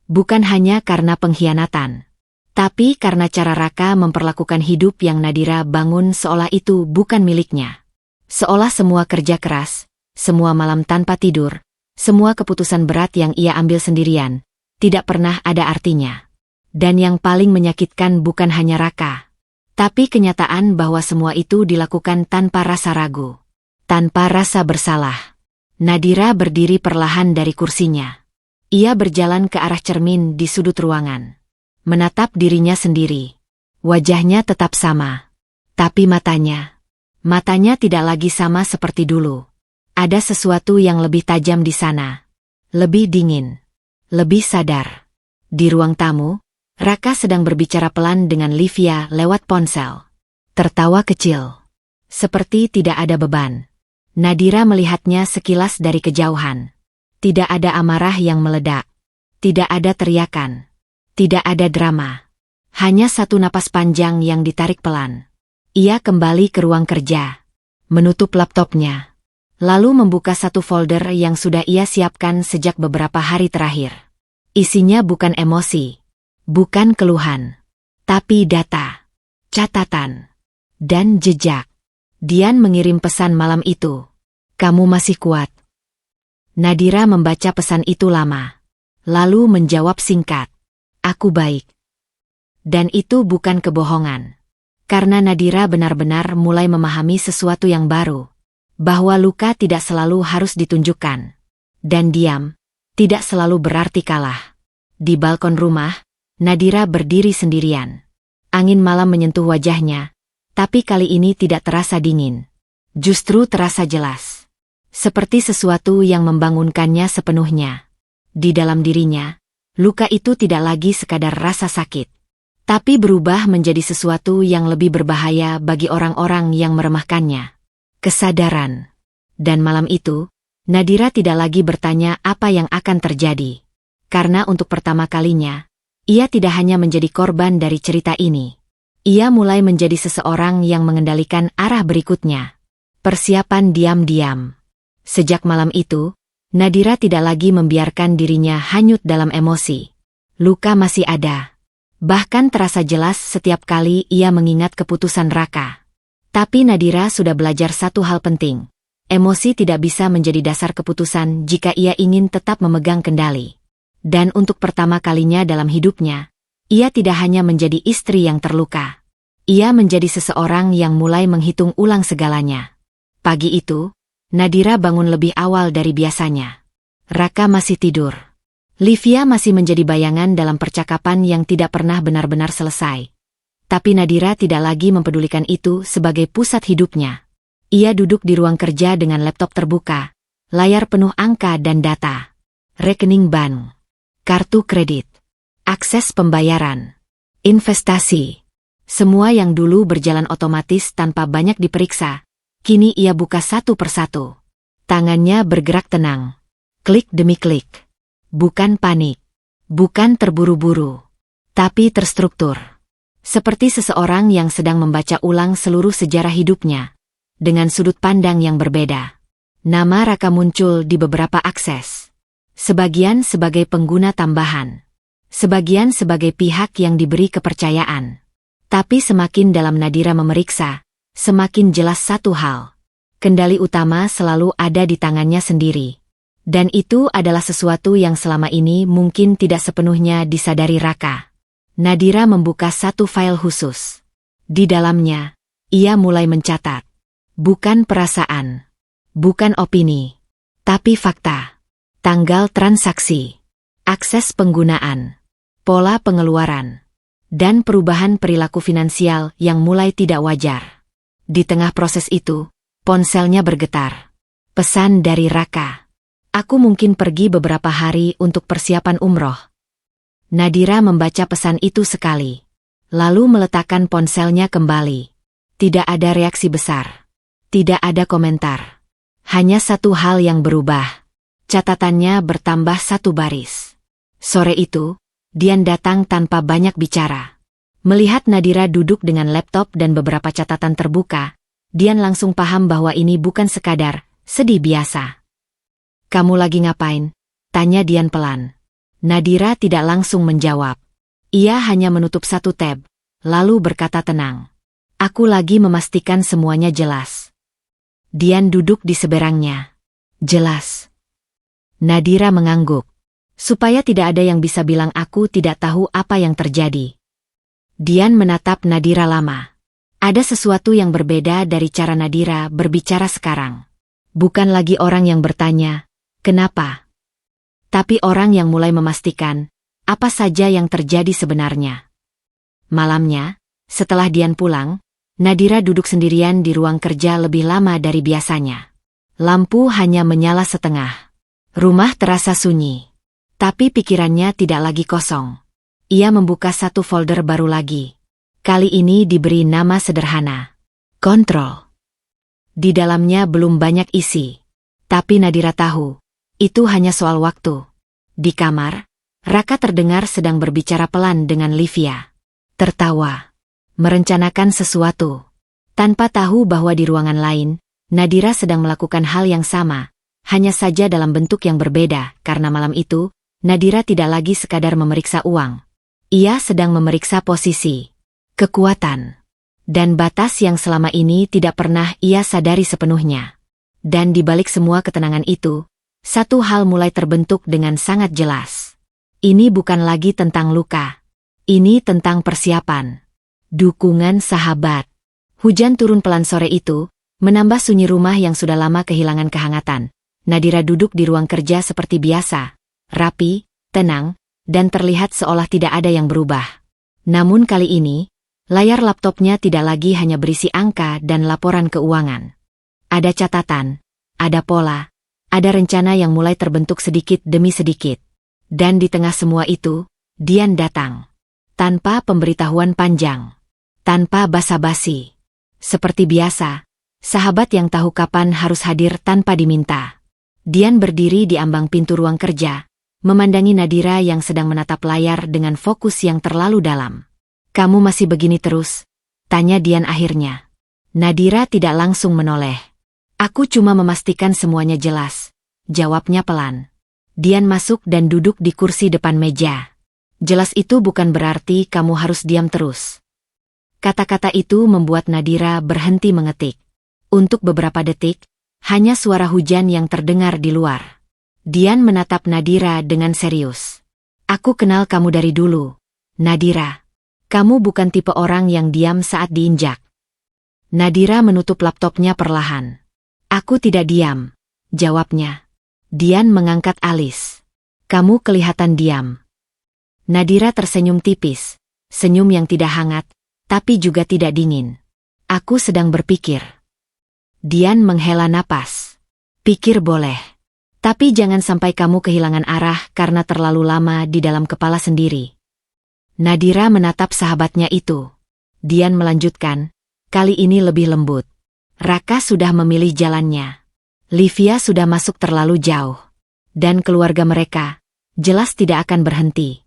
Bukan hanya karena pengkhianatan, tapi karena cara Raka memperlakukan hidup yang Nadira bangun seolah itu bukan miliknya. Seolah semua kerja keras, semua malam tanpa tidur, semua keputusan berat yang ia ambil sendirian, tidak pernah ada artinya. Dan yang paling menyakitkan bukan hanya Raka, tapi kenyataan bahwa semua itu dilakukan tanpa rasa ragu, tanpa rasa bersalah. Nadira berdiri perlahan dari kursinya. Ia berjalan ke arah cermin di sudut ruangan. Menatap dirinya sendiri. Wajahnya tetap sama. Tapi matanya tidak lagi sama seperti dulu. Ada sesuatu yang lebih tajam di sana. Lebih dingin. Lebih sadar. Di ruang tamu, Raka sedang berbicara pelan dengan Livia lewat ponsel. Tertawa kecil. Seperti tidak ada beban. Nadira melihatnya sekilas dari kejauhan. Tidak ada amarah yang meledak. Tidak ada teriakan. Tidak ada drama. Hanya satu napas panjang yang ditarik pelan. Ia kembali ke ruang kerja, menutup laptopnya, lalu membuka satu folder yang sudah ia siapkan sejak beberapa hari terakhir. Isinya bukan emosi, bukan keluhan, tapi data, catatan, dan jejak. Dian mengirim pesan malam itu. Kamu masih kuat. Nadira membaca pesan itu lama, lalu menjawab singkat. Aku baik. Dan itu bukan kebohongan. Karena Nadira benar-benar mulai memahami sesuatu yang baru. Bahwa luka tidak selalu harus ditunjukkan. Dan diam, tidak selalu berarti kalah. Di balkon rumah, Nadira berdiri sendirian. Angin malam menyentuh wajahnya, tapi kali ini tidak terasa dingin. Justru terasa jelas. Seperti sesuatu yang membangunkannya sepenuhnya. Di dalam dirinya, luka itu tidak lagi sekadar rasa sakit. Tapi berubah menjadi sesuatu yang lebih berbahaya bagi orang-orang yang meremehkannya. Kesadaran. Dan malam itu, Nadira tidak lagi bertanya apa yang akan terjadi. Karena untuk pertama kalinya, ia tidak hanya menjadi korban dari cerita ini. Ia mulai menjadi seseorang yang mengendalikan arah berikutnya. Persiapan diam-diam. Sejak malam itu, Nadira tidak lagi membiarkan dirinya hanyut dalam emosi. Luka masih ada. Bahkan terasa jelas setiap kali ia mengingat keputusan Raka. Tapi Nadira sudah belajar satu hal penting. Emosi tidak bisa menjadi dasar keputusan jika ia ingin tetap memegang kendali. Dan untuk pertama kalinya dalam hidupnya, ia tidak hanya menjadi istri yang terluka. Ia menjadi seseorang yang mulai menghitung ulang segalanya. Pagi itu, Nadira bangun lebih awal dari biasanya. Raka masih tidur. Livia masih menjadi bayangan dalam percakapan yang tidak pernah benar-benar selesai. Tapi Nadira tidak lagi mempedulikan itu sebagai pusat hidupnya. Ia duduk di ruang kerja dengan laptop terbuka, layar penuh angka dan data. Rekening bank, kartu kredit, akses pembayaran, investasi. Semua yang dulu berjalan otomatis tanpa banyak diperiksa, kini ia buka satu persatu. Tangannya bergerak tenang. Klik demi klik. Bukan panik, bukan terburu-buru, tapi terstruktur. Seperti seseorang yang sedang membaca ulang seluruh sejarah hidupnya. dengan sudut pandang yang berbeda. Nama Raka muncul di beberapa akses. Sebagian sebagai pengguna tambahan. Sebagian sebagai pihak yang diberi kepercayaan. Tapi semakin dalam Nadira memeriksa, semakin jelas satu hal. Kendali utama selalu ada di tangannya sendiri. Dan itu adalah sesuatu yang selama ini mungkin tidak sepenuhnya disadari Raka. Nadira membuka satu file khusus. Di dalamnya, ia mulai mencatat. Bukan perasaan. Bukan opini. Tapi fakta. Tanggal transaksi. Akses penggunaan. Pola pengeluaran. Dan perubahan perilaku finansial yang mulai tidak wajar. Di tengah proses itu, ponselnya bergetar. Pesan dari Raka. Aku mungkin pergi beberapa hari untuk persiapan umroh. Nadira membaca pesan itu sekali. Lalu meletakkan ponselnya kembali. Tidak ada reaksi besar. Tidak ada komentar. Hanya satu hal yang berubah. Catatannya bertambah satu baris. Sore itu, Dian datang tanpa banyak bicara. Melihat Nadira duduk dengan laptop dan beberapa catatan terbuka, Dian langsung paham bahwa ini bukan sekadar sedih biasa. Kamu lagi ngapain? Tanya Dian pelan. Nadira tidak langsung menjawab. Ia hanya menutup satu tab, lalu berkata tenang. Aku lagi memastikan semuanya jelas. Dian duduk di seberangnya. Jelas. Nadira mengangguk. Supaya tidak ada yang bisa bilang aku tidak tahu apa yang terjadi. Dian menatap Nadira lama. Ada sesuatu yang berbeda dari cara Nadira berbicara sekarang. Bukan lagi orang yang bertanya, kenapa? Tapi orang yang mulai memastikan, apa saja yang terjadi sebenarnya. Malamnya, setelah Dian pulang, Nadira duduk sendirian di ruang kerja lebih lama dari biasanya. Lampu hanya menyala setengah. Rumah terasa sunyi. Tapi pikirannya tidak lagi kosong. Ia membuka satu folder baru lagi. Kali ini diberi nama sederhana. Kontrol. Di dalamnya belum banyak isi. Tapi Nadira tahu, itu hanya soal waktu. Di kamar, Raka terdengar sedang berbicara pelan dengan Livia. Tertawa. Merencanakan sesuatu. Tanpa tahu bahwa di ruangan lain, Nadira sedang melakukan hal yang sama, hanya saja dalam bentuk yang berbeda, karena malam itu, Nadira tidak lagi sekadar memeriksa uang. Ia sedang memeriksa posisi, kekuatan, dan batas yang selama ini tidak pernah ia sadari sepenuhnya. Dan di balik semua ketenangan itu, satu hal mulai terbentuk dengan sangat jelas. Ini bukan lagi tentang luka. Ini tentang persiapan. Dukungan sahabat. Hujan turun pelan sore itu, menambah sunyi rumah yang sudah lama kehilangan kehangatan. Nadira duduk di ruang kerja seperti biasa. Rapi, tenang, dan terlihat seolah tidak ada yang berubah. Namun kali ini, layar laptopnya tidak lagi hanya berisi angka dan laporan keuangan. Ada catatan, ada pola, ada rencana yang mulai terbentuk sedikit demi sedikit. Dan di tengah semua itu, Dian datang. Tanpa pemberitahuan panjang. Tanpa basa-basi. Seperti biasa, sahabat yang tahu kapan harus hadir tanpa diminta. Dian berdiri di ambang pintu ruang kerja, memandangi Nadira yang sedang menatap layar dengan fokus yang terlalu dalam. Kamu masih begini terus? Tanya Dian akhirnya. Nadira tidak langsung menoleh. Aku cuma memastikan semuanya jelas. Jawabnya pelan. Dian masuk dan duduk di kursi depan meja. Jelas itu bukan berarti kamu harus diam terus. Kata-kata itu membuat Nadira berhenti mengetik. Untuk beberapa detik, hanya suara hujan yang terdengar di luar. Dian menatap Nadira dengan serius. Aku kenal kamu dari dulu, Nadira. Kamu bukan tipe orang yang diam saat diinjak. Nadira menutup laptopnya perlahan. Aku tidak diam, jawabnya. Dian mengangkat alis. Kamu kelihatan diam. Nadira tersenyum tipis, senyum yang tidak hangat, tapi juga tidak dingin. Aku sedang berpikir. Dian menghela napas. Pikir boleh. Tapi jangan sampai kamu kehilangan arah karena terlalu lama di dalam kepala sendiri. Nadira menatap sahabatnya itu. Dian melanjutkan, kali ini lebih lembut. Raka sudah memilih jalannya. Livia sudah masuk terlalu jauh. Dan keluarga mereka, jelas tidak akan berhenti.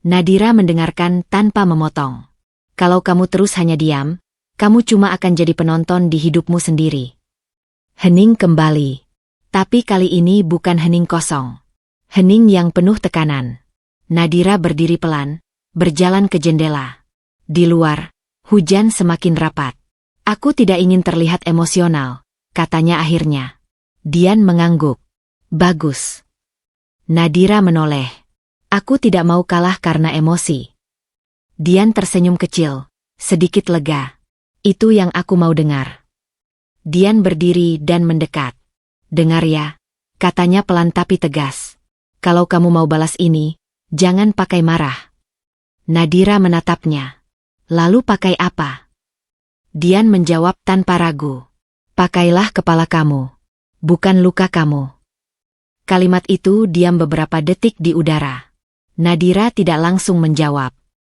Nadira mendengarkan tanpa memotong. Kalau kamu terus hanya diam, kamu cuma akan jadi penonton di hidupmu sendiri. Hening kembali. Tapi kali ini bukan hening kosong. Hening yang penuh tekanan. Nadira berdiri pelan, berjalan ke jendela. Di luar, hujan semakin rapat. Aku tidak ingin terlihat emosional, katanya akhirnya. Dian mengangguk. Bagus. Nadira menoleh. Aku tidak mau kalah karena emosi. Dian tersenyum kecil, sedikit lega. Itu yang aku mau dengar. Dian berdiri dan mendekat. Dengar ya, katanya pelan tapi tegas. Kalau kamu mau balas ini, jangan pakai marah. Nadira menatapnya. Lalu pakai apa? Dian menjawab tanpa ragu. Pakailah kepala kamu, bukan luka kamu. Kalimat itu diam beberapa detik di udara. Nadira tidak langsung menjawab.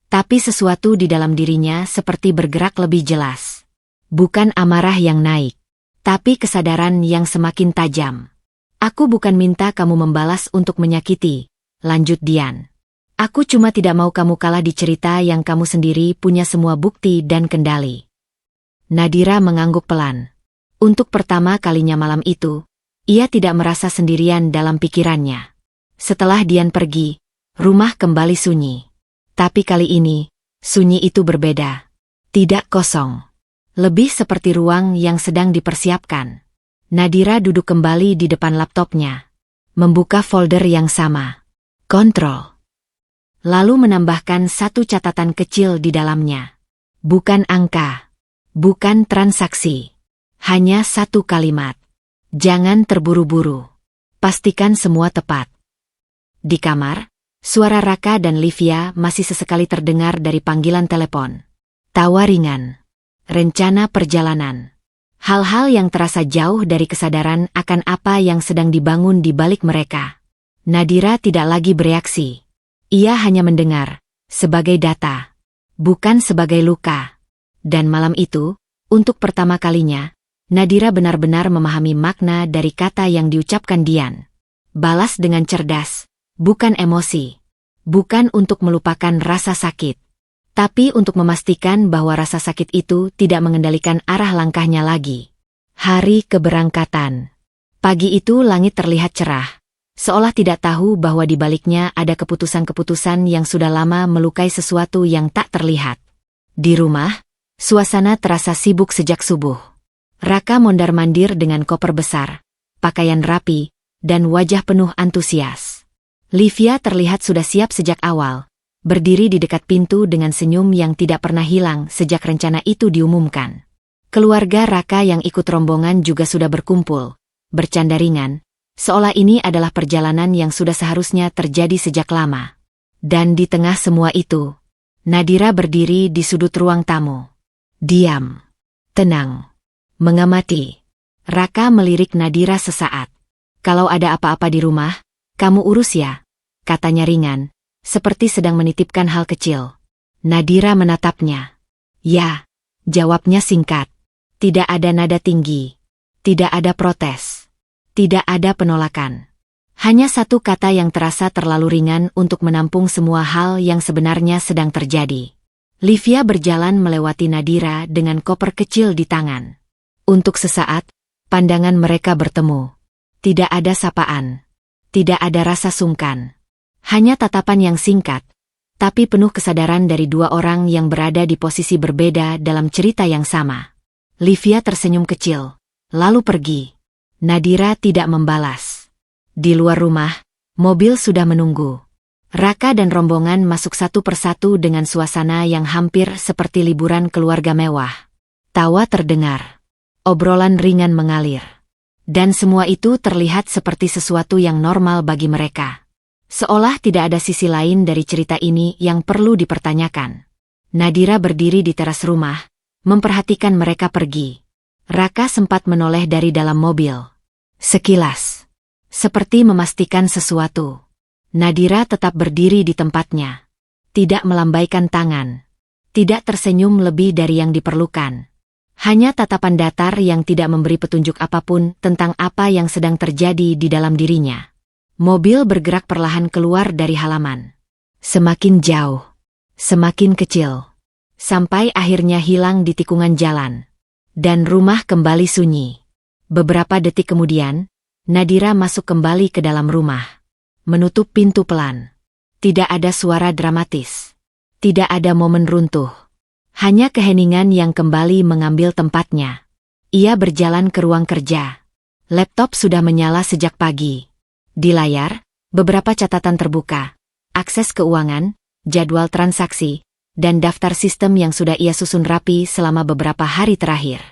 Tapi sesuatu di dalam dirinya seperti bergerak lebih jelas. Bukan amarah yang naik, tapi kesadaran yang semakin tajam. Aku bukan minta kamu membalas untuk menyakiti, lanjut Dian. Aku cuma tidak mau kamu kalah di cerita yang kamu sendiri punya semua bukti dan kendali. Nadira mengangguk pelan. Untuk pertama kalinya malam itu, ia tidak merasa sendirian dalam pikirannya. Setelah Dian pergi, rumah kembali sunyi. Tapi kali ini, sunyi itu berbeda. Tidak kosong. Lebih seperti ruang yang sedang dipersiapkan. Nadira duduk kembali di depan laptopnya. Membuka folder yang sama. Kontrol. Lalu menambahkan satu catatan kecil di dalamnya. Bukan angka. Bukan transaksi. Hanya satu kalimat. Jangan terburu-buru. Pastikan semua tepat. Di kamar, suara Raka dan Livia masih sesekali terdengar dari panggilan telepon. Tawa ringan. Rencana perjalanan. Hal-hal yang terasa jauh dari kesadaran akan apa yang sedang dibangun di balik mereka. Nadira tidak lagi bereaksi. Ia hanya mendengar, sebagai data. Bukan sebagai luka. Dan malam itu, untuk pertama kalinya, Nadira benar-benar memahami makna dari kata yang diucapkan Dian. Balas dengan cerdas. Bukan emosi. Bukan untuk melupakan rasa sakit. Tapi untuk memastikan bahwa rasa sakit itu tidak mengendalikan arah langkahnya lagi. Hari keberangkatan. Pagi itu langit terlihat cerah. Seolah tidak tahu bahwa di baliknya ada keputusan-keputusan yang sudah lama melukai sesuatu yang tak terlihat. Di rumah, suasana terasa sibuk sejak subuh. Raka mondar-mandir dengan koper besar, pakaian rapi, dan wajah penuh antusias. Livia terlihat sudah siap sejak awal, berdiri di dekat pintu dengan senyum yang tidak pernah hilang sejak rencana itu diumumkan. Keluarga Raka yang ikut rombongan juga sudah berkumpul, bercanda ringan, seolah ini adalah perjalanan yang sudah seharusnya terjadi sejak lama. Dan di tengah semua itu, Nadira berdiri di sudut ruang tamu. Diam. Tenang. Mengamati. Raka melirik Nadira sesaat. Kalau ada apa-apa di rumah, kamu urus ya, katanya ringan, seperti sedang menitipkan hal kecil. Nadira menatapnya. Ya, jawabnya singkat. Tidak ada nada tinggi. Tidak ada protes. Tidak ada penolakan. Hanya satu kata yang terasa terlalu ringan untuk menampung semua hal yang sebenarnya sedang terjadi. Livia berjalan melewati Nadira dengan koper kecil di tangan. Untuk sesaat, pandangan mereka bertemu. Tidak ada sapaan. Tidak ada rasa sungkan. Hanya tatapan yang singkat, tapi penuh kesadaran dari dua orang yang berada di posisi berbeda dalam cerita yang sama. Livia tersenyum kecil, lalu pergi. Nadira tidak membalas. Di luar rumah, mobil sudah menunggu. Raka dan rombongan masuk satu persatu dengan suasana yang hampir seperti liburan keluarga mewah. Tawa terdengar. Obrolan ringan mengalir. Dan semua itu terlihat seperti sesuatu yang normal bagi mereka. Seolah tidak ada sisi lain dari cerita ini yang perlu dipertanyakan. Nadira berdiri di teras rumah, memperhatikan mereka pergi. Raka sempat menoleh dari dalam mobil. Sekilas. Seperti memastikan sesuatu. Nadira tetap berdiri di tempatnya. Tidak melambaikan tangan. Tidak tersenyum lebih dari yang diperlukan. Hanya tatapan datar yang tidak memberi petunjuk apapun tentang apa yang sedang terjadi di dalam dirinya. Mobil bergerak perlahan keluar dari halaman. Semakin jauh. Semakin kecil. sampai akhirnya hilang di tikungan jalan. Dan rumah kembali sunyi. Beberapa detik kemudian, Nadira masuk kembali ke dalam rumah. Menutup pintu pelan. Tidak ada suara dramatis. Tidak ada momen runtuh. Hanya keheningan yang kembali mengambil tempatnya. Ia berjalan ke ruang kerja. Laptop sudah menyala sejak pagi. Di layar, beberapa catatan terbuka. Akses keuangan, jadwal transaksi, dan daftar sistem yang sudah ia susun rapi selama beberapa hari terakhir.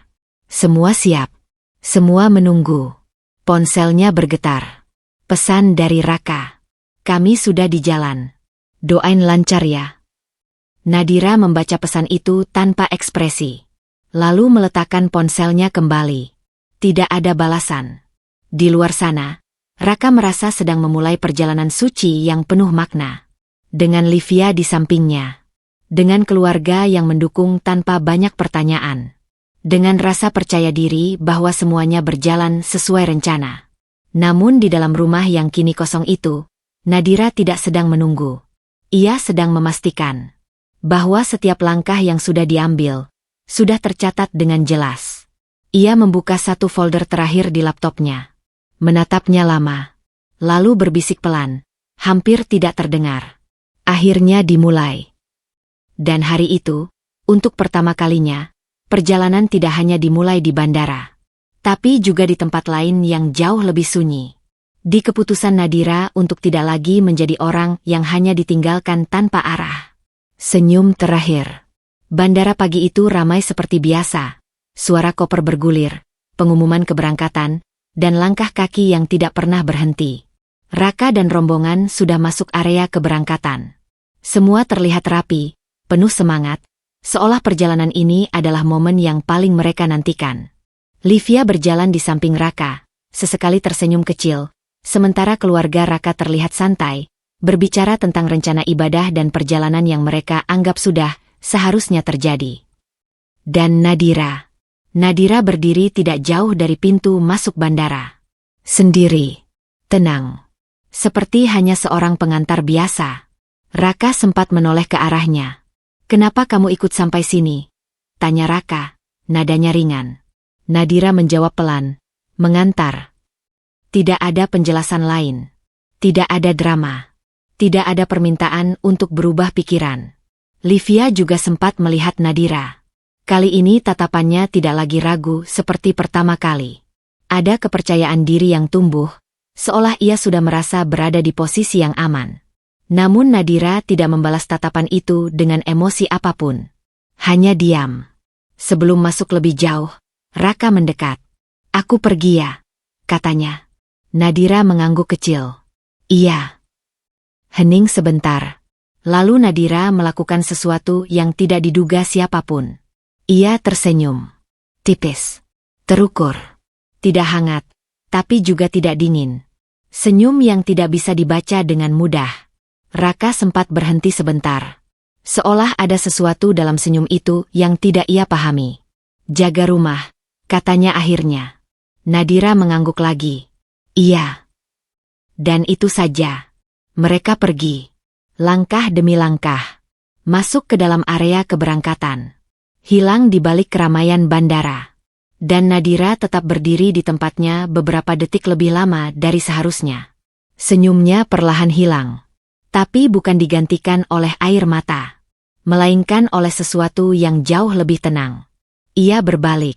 Semua siap. Semua menunggu. Ponselnya bergetar. Pesan dari Raka. Kami sudah di jalan. Doain lancar ya. Nadira membaca pesan itu tanpa ekspresi. Lalu meletakkan ponselnya kembali. Tidak ada balasan. Di luar sana, Raka merasa sedang memulai perjalanan suci yang penuh makna. Dengan Livia di sampingnya. Dengan keluarga yang mendukung tanpa banyak pertanyaan. Dengan rasa percaya diri bahwa semuanya berjalan sesuai rencana. Namun di dalam rumah yang kini kosong itu, Nadira tidak sedang menunggu. Ia sedang memastikan bahwa setiap langkah yang sudah diambil, sudah tercatat dengan jelas. Ia membuka satu folder terakhir di laptopnya. Menatapnya lama. Lalu berbisik pelan, hampir tidak terdengar. Akhirnya dimulai. Dan hari itu, untuk pertama kalinya, perjalanan tidak hanya dimulai di bandara, tapi juga di tempat lain yang jauh lebih sunyi. Di keputusan Nadira untuk tidak lagi menjadi orang yang hanya ditinggalkan tanpa arah. Senyum terakhir. Bandara pagi itu ramai seperti biasa. Suara koper bergulir, pengumuman keberangkatan, dan langkah kaki yang tidak pernah berhenti. Raka dan rombongan sudah masuk area keberangkatan. Semua terlihat rapi, penuh semangat, seolah perjalanan ini adalah momen yang paling mereka nantikan. Livia berjalan di samping Raka, sesekali tersenyum kecil, sementara keluarga Raka terlihat santai, berbicara tentang rencana ibadah dan perjalanan yang mereka anggap sudah seharusnya terjadi. Dan Nadira berdiri tidak jauh dari pintu masuk bandara. Sendiri. Tenang. Seperti hanya seorang pengantar biasa. Raka sempat menoleh ke arahnya. "Kenapa kamu ikut sampai sini?" tanya Raka, nadanya ringan. Nadira menjawab pelan, "Mengantar." Tidak ada penjelasan lain. Tidak ada drama. Tidak ada permintaan untuk berubah pikiran. Livia juga sempat melihat Nadira. Kali ini tatapannya tidak lagi ragu seperti pertama kali. Ada kepercayaan diri yang tumbuh, seolah ia sudah merasa berada di posisi yang aman. Namun Nadira tidak membalas tatapan itu dengan emosi apapun. Hanya diam. Sebelum masuk lebih jauh, Raka mendekat. "Aku pergi ya," katanya. Nadira mengangguk kecil. "Iya." Hening sebentar. Lalu Nadira melakukan sesuatu yang tidak diduga siapapun. Ia tersenyum. Tipis. Terukur. Tidak hangat, tapi juga tidak dingin. Senyum yang tidak bisa dibaca dengan mudah. Raka sempat berhenti sebentar. Seolah ada sesuatu dalam senyum itu yang tidak ia pahami. "Jaga rumah," katanya akhirnya. Nadira mengangguk lagi. "Iya." Dan itu saja. Mereka pergi. Langkah demi langkah. Masuk ke dalam area keberangkatan. Hilang di balik keramaian bandara. Dan Nadira tetap berdiri di tempatnya beberapa detik lebih lama dari seharusnya. Senyumnya perlahan hilang. Tapi bukan digantikan oleh air mata. Melainkan oleh sesuatu yang jauh lebih tenang. Ia berbalik.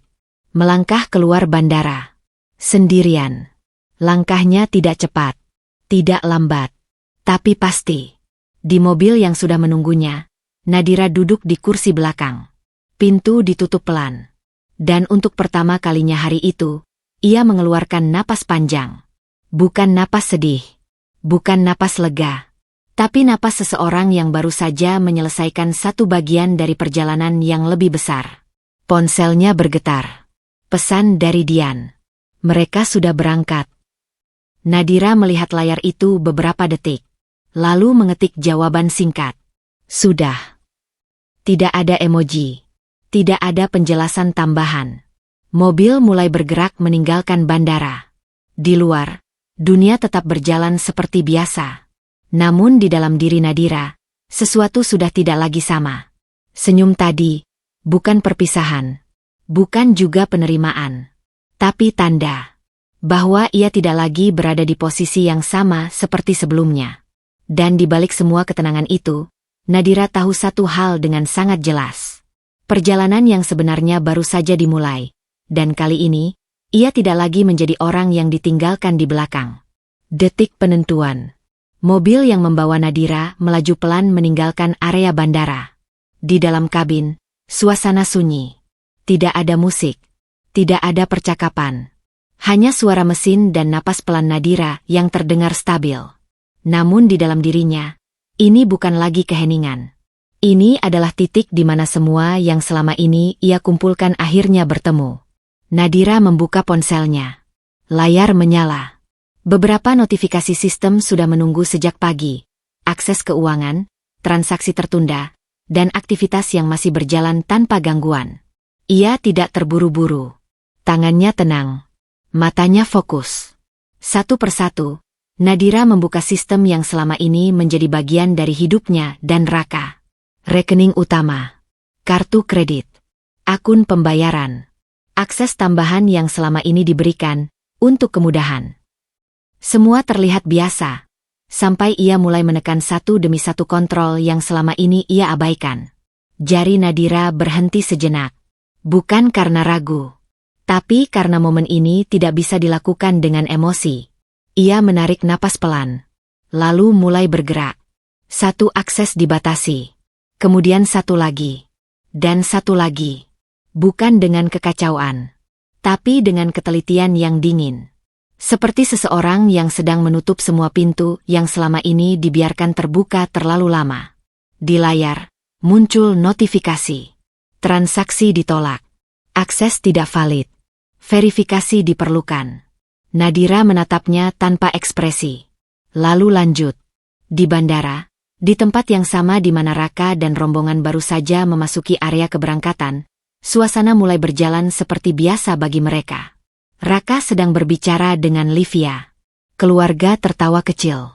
Melangkah keluar bandara. Sendirian. Langkahnya tidak cepat. Tidak lambat. Tapi pasti. Di mobil yang sudah menunggunya, Nadira duduk di kursi belakang. Pintu ditutup pelan. Dan untuk pertama kalinya hari itu, ia mengeluarkan napas panjang. Bukan napas sedih. Bukan napas lega. Tapi napas seseorang yang baru saja menyelesaikan satu bagian dari perjalanan yang lebih besar. Ponselnya bergetar. Pesan dari Dian. Mereka sudah berangkat. Nadira melihat layar itu beberapa detik. Lalu mengetik jawaban singkat. Sudah. Tidak ada emoji. Tidak ada penjelasan tambahan. Mobil mulai bergerak meninggalkan bandara. Di luar, dunia tetap berjalan seperti biasa. Namun di dalam diri Nadira, sesuatu sudah tidak lagi sama. Senyum tadi, bukan perpisahan, bukan juga penerimaan, tapi tanda bahwa ia tidak lagi berada di posisi yang sama seperti sebelumnya. Dan di balik semua ketenangan itu, Nadira tahu satu hal dengan sangat jelas. Perjalanan yang sebenarnya baru saja dimulai, dan kali ini, ia tidak lagi menjadi orang yang ditinggalkan di belakang. Detik penentuan. Mobil yang membawa Nadira melaju pelan meninggalkan area bandara. Di dalam kabin, suasana sunyi. Tidak ada musik. Tidak ada percakapan. Hanya suara mesin dan napas pelan Nadira yang terdengar stabil. Namun di dalam dirinya, ini bukan lagi keheningan. Ini adalah titik di mana semua yang selama ini ia kumpulkan akhirnya bertemu. Nadira membuka ponselnya. Layar menyala. Beberapa notifikasi sistem sudah menunggu sejak pagi. Akses keuangan, transaksi tertunda, dan aktivitas yang masih berjalan tanpa gangguan. Ia tidak terburu-buru. Tangannya tenang. Matanya fokus. Satu persatu, Nadira membuka sistem yang selama ini menjadi bagian dari hidupnya dan Raka. Rekening utama, kartu kredit, akun pembayaran, akses tambahan yang selama ini diberikan untuk kemudahan. Semua terlihat biasa, sampai ia mulai menekan satu demi satu kontrol yang selama ini ia abaikan. Jari Nadira berhenti sejenak, bukan karena ragu, tapi karena momen ini tidak bisa dilakukan dengan emosi. Ia menarik napas pelan, lalu mulai bergerak. Satu akses dibatasi, kemudian satu lagi, dan satu lagi. Bukan dengan kekacauan, tapi dengan ketelitian yang dingin. Seperti seseorang yang sedang menutup semua pintu yang selama ini dibiarkan terbuka terlalu lama. Di layar, muncul notifikasi. Transaksi ditolak. Akses tidak valid. Verifikasi diperlukan. Nadira menatapnya tanpa ekspresi. Lalu lanjut. Di bandara, di tempat yang sama di mana Raka dan rombongan baru saja memasuki area keberangkatan, suasana mulai berjalan seperti biasa bagi mereka. Raka sedang berbicara dengan Livia. Keluarga tertawa kecil.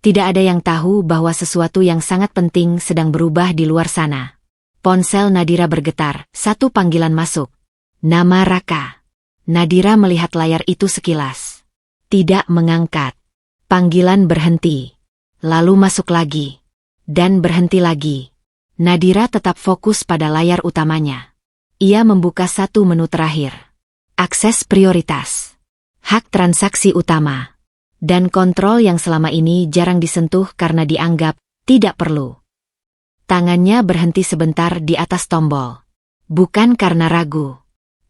Tidak ada yang tahu bahwa sesuatu yang sangat penting sedang berubah di luar sana. Ponsel Nadira bergetar, satu panggilan masuk. Nama Raka. Nadira melihat layar itu sekilas. Tidak mengangkat. Panggilan berhenti. Lalu masuk lagi. Dan berhenti lagi. Nadira tetap fokus pada layar utamanya. Ia membuka satu menu terakhir. Akses prioritas. Hak transaksi utama. Dan kontrol yang selama ini jarang disentuh karena dianggap tidak perlu. Tangannya berhenti sebentar di atas tombol. Bukan karena ragu.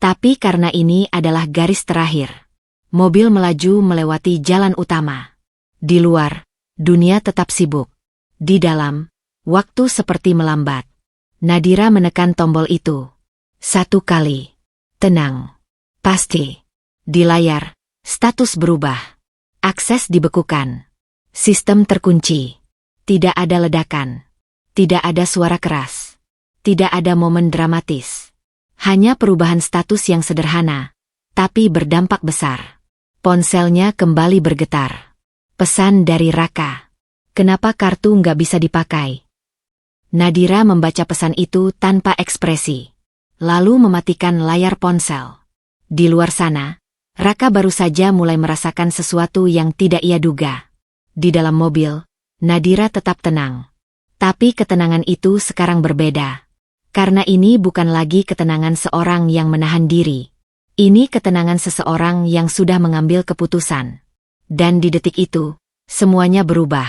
Tapi karena ini adalah garis terakhir. Mobil melaju melewati jalan utama. Di luar, dunia tetap sibuk. Di dalam, waktu seperti melambat. Nadira menekan tombol itu. Satu kali. Tenang. Pasti. Di layar, status berubah. Akses dibekukan. Sistem terkunci. Tidak ada ledakan. Tidak ada suara keras. Tidak ada momen dramatis. Hanya perubahan status yang sederhana, tapi berdampak besar. Ponselnya kembali bergetar. Pesan dari Raka. Kenapa kartu nggak bisa dipakai? Nadira membaca pesan itu tanpa ekspresi. Lalu mematikan layar ponsel. Di luar sana, Raka baru saja mulai merasakan sesuatu yang tidak ia duga. Di dalam mobil, Nadira tetap tenang. Tapi ketenangan itu sekarang berbeda. Karena ini bukan lagi ketenangan seorang yang menahan diri. Ini ketenangan seseorang yang sudah mengambil keputusan. Dan di detik itu, semuanya berubah.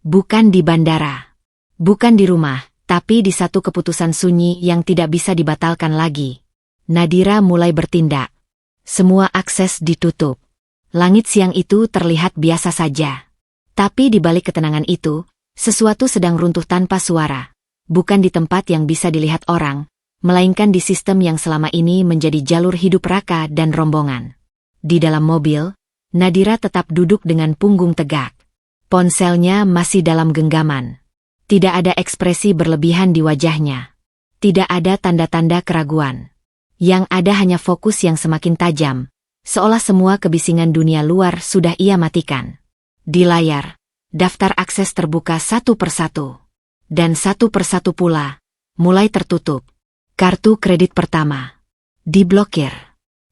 Bukan di bandara. Bukan di rumah, tapi di satu keputusan sunyi yang tidak bisa dibatalkan lagi. Nadira mulai bertindak. Semua akses ditutup. Langit siang itu terlihat biasa saja. Tapi di balik ketenangan itu, sesuatu sedang runtuh tanpa suara. Bukan di tempat yang bisa dilihat orang, melainkan di sistem yang selama ini menjadi jalur hidup Raka dan rombongan. Di dalam mobil, Nadira tetap duduk dengan punggung tegak. Ponselnya masih dalam genggaman. Tidak ada ekspresi berlebihan di wajahnya. Tidak ada tanda-tanda keraguan. Yang ada hanya fokus yang semakin tajam, seolah semua kebisingan dunia luar sudah ia matikan. Di layar, daftar akses terbuka satu persatu. Dan satu persatu pula, mulai tertutup. Kartu kredit pertama diblokir.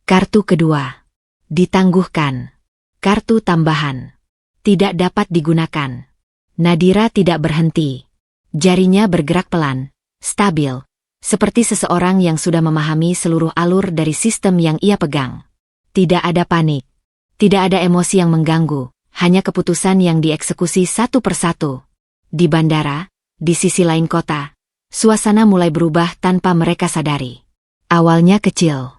Kartu kedua ditangguhkan. Kartu tambahan tidak dapat digunakan. Nadira tidak berhenti. Jarinya bergerak pelan, stabil, seperti seseorang yang sudah memahami seluruh alur dari sistem yang ia pegang. Tidak ada panik. Tidak ada emosi yang mengganggu, hanya keputusan yang dieksekusi satu persatu. Di bandara, di sisi lain kota, suasana mulai berubah tanpa mereka sadari. Awalnya kecil.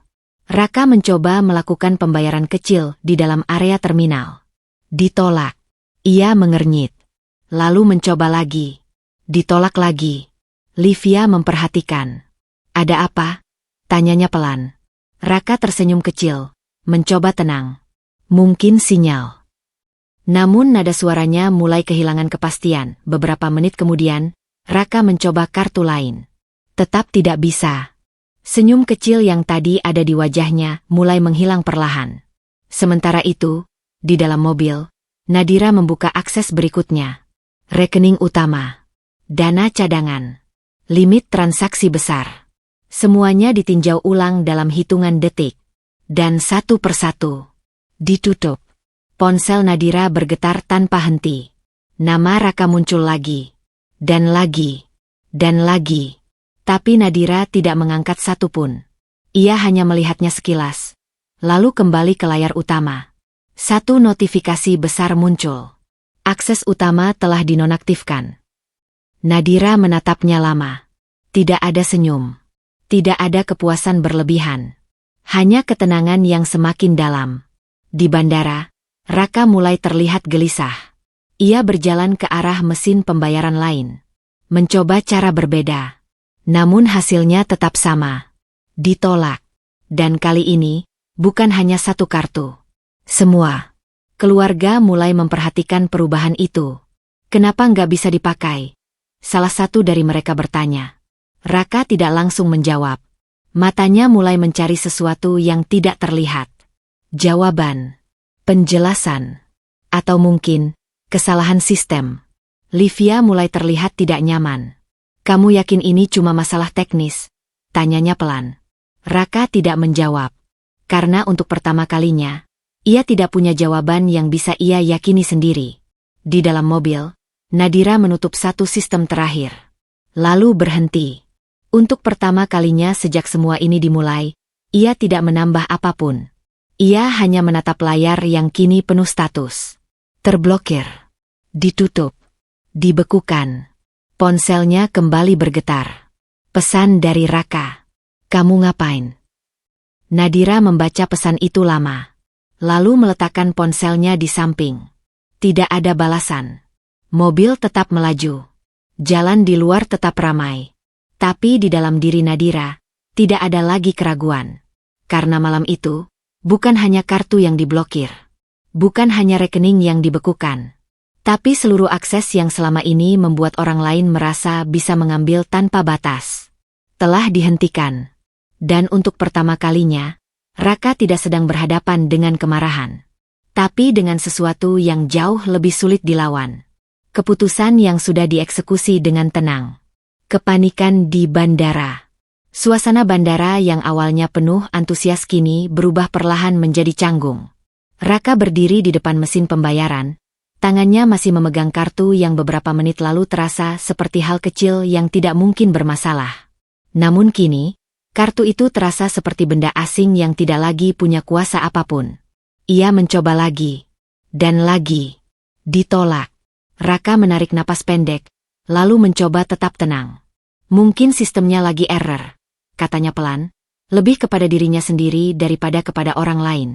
Raka mencoba melakukan pembayaran kecil di dalam area terminal. Ditolak. Ia mengernyit. Lalu mencoba lagi. Ditolak lagi. Livia memperhatikan. Ada apa? Tanyanya pelan. Raka tersenyum kecil, mencoba tenang. Mungkin sinyal. Namun nada suaranya mulai kehilangan kepastian. Beberapa menit kemudian, Raka mencoba kartu lain. Tetap tidak bisa. Senyum kecil yang tadi ada di wajahnya mulai menghilang perlahan. Sementara itu, di dalam mobil, Nadira membuka akses berikutnya. Rekening utama. Dana cadangan. Limit transaksi besar. Semuanya ditinjau ulang dalam hitungan detik. Dan satu persatu ditutup. Ponsel Nadira bergetar tanpa henti. Nama Raka muncul lagi. Dan lagi. Dan lagi. Tapi Nadira tidak mengangkat satupun. Ia hanya melihatnya sekilas. Lalu kembali ke layar utama. Satu notifikasi besar muncul. Akses utama telah dinonaktifkan. Nadira menatapnya lama. Tidak ada senyum. Tidak ada kepuasan berlebihan. Hanya ketenangan yang semakin dalam. Di bandara, Raka mulai terlihat gelisah. Ia berjalan ke arah mesin pembayaran lain. Mencoba cara berbeda. Namun hasilnya tetap sama. Ditolak. Dan kali ini, bukan hanya satu kartu. Semua. Keluarga mulai memperhatikan perubahan itu. Kenapa nggak bisa dipakai? Salah satu dari mereka bertanya. Raka tidak langsung menjawab. Matanya mulai mencari sesuatu yang tidak terlihat. Jawaban. Penjelasan. Atau mungkin, kesalahan sistem. Livia mulai terlihat tidak nyaman. Kamu yakin ini cuma masalah teknis? Tanyanya pelan. Raka tidak menjawab. Karena untuk pertama kalinya, ia tidak punya jawaban yang bisa ia yakini sendiri. Di dalam mobil, Nadira menutup satu sistem terakhir. Lalu berhenti. Untuk pertama kalinya sejak semua ini dimulai, ia tidak menambah apapun. Ia hanya menatap layar yang kini penuh status. Terblokir. Ditutup. Dibekukan. Ponselnya kembali bergetar. Pesan dari Raka. Kamu ngapain? Nadira membaca pesan itu lama. Lalu meletakkan ponselnya di samping. Tidak ada balasan. Mobil tetap melaju. Jalan di luar tetap ramai. Tapi di dalam diri Nadira, tidak ada lagi keraguan. Karena malam itu, bukan hanya kartu yang diblokir. Bukan hanya rekening yang dibekukan. Tapi seluruh akses yang selama ini membuat orang lain merasa bisa mengambil tanpa batas. Telah dihentikan. Dan untuk pertama kalinya, Raka tidak sedang berhadapan dengan kemarahan. Tapi dengan sesuatu yang jauh lebih sulit dilawan. Keputusan yang sudah dieksekusi dengan tenang. Kepanikan di bandara. Suasana bandara yang awalnya penuh antusias kini berubah perlahan menjadi canggung. Raka berdiri di depan mesin pembayaran. Tangannya masih memegang kartu yang beberapa menit lalu terasa seperti hal kecil yang tidak mungkin bermasalah. Namun kini, kartu itu terasa seperti benda asing yang tidak lagi punya kuasa apapun. Ia mencoba lagi. Dan lagi. Ditolak. Raka menarik napas pendek. Lalu mencoba tetap tenang. Mungkin sistemnya lagi error, katanya pelan, lebih kepada dirinya sendiri daripada kepada orang lain.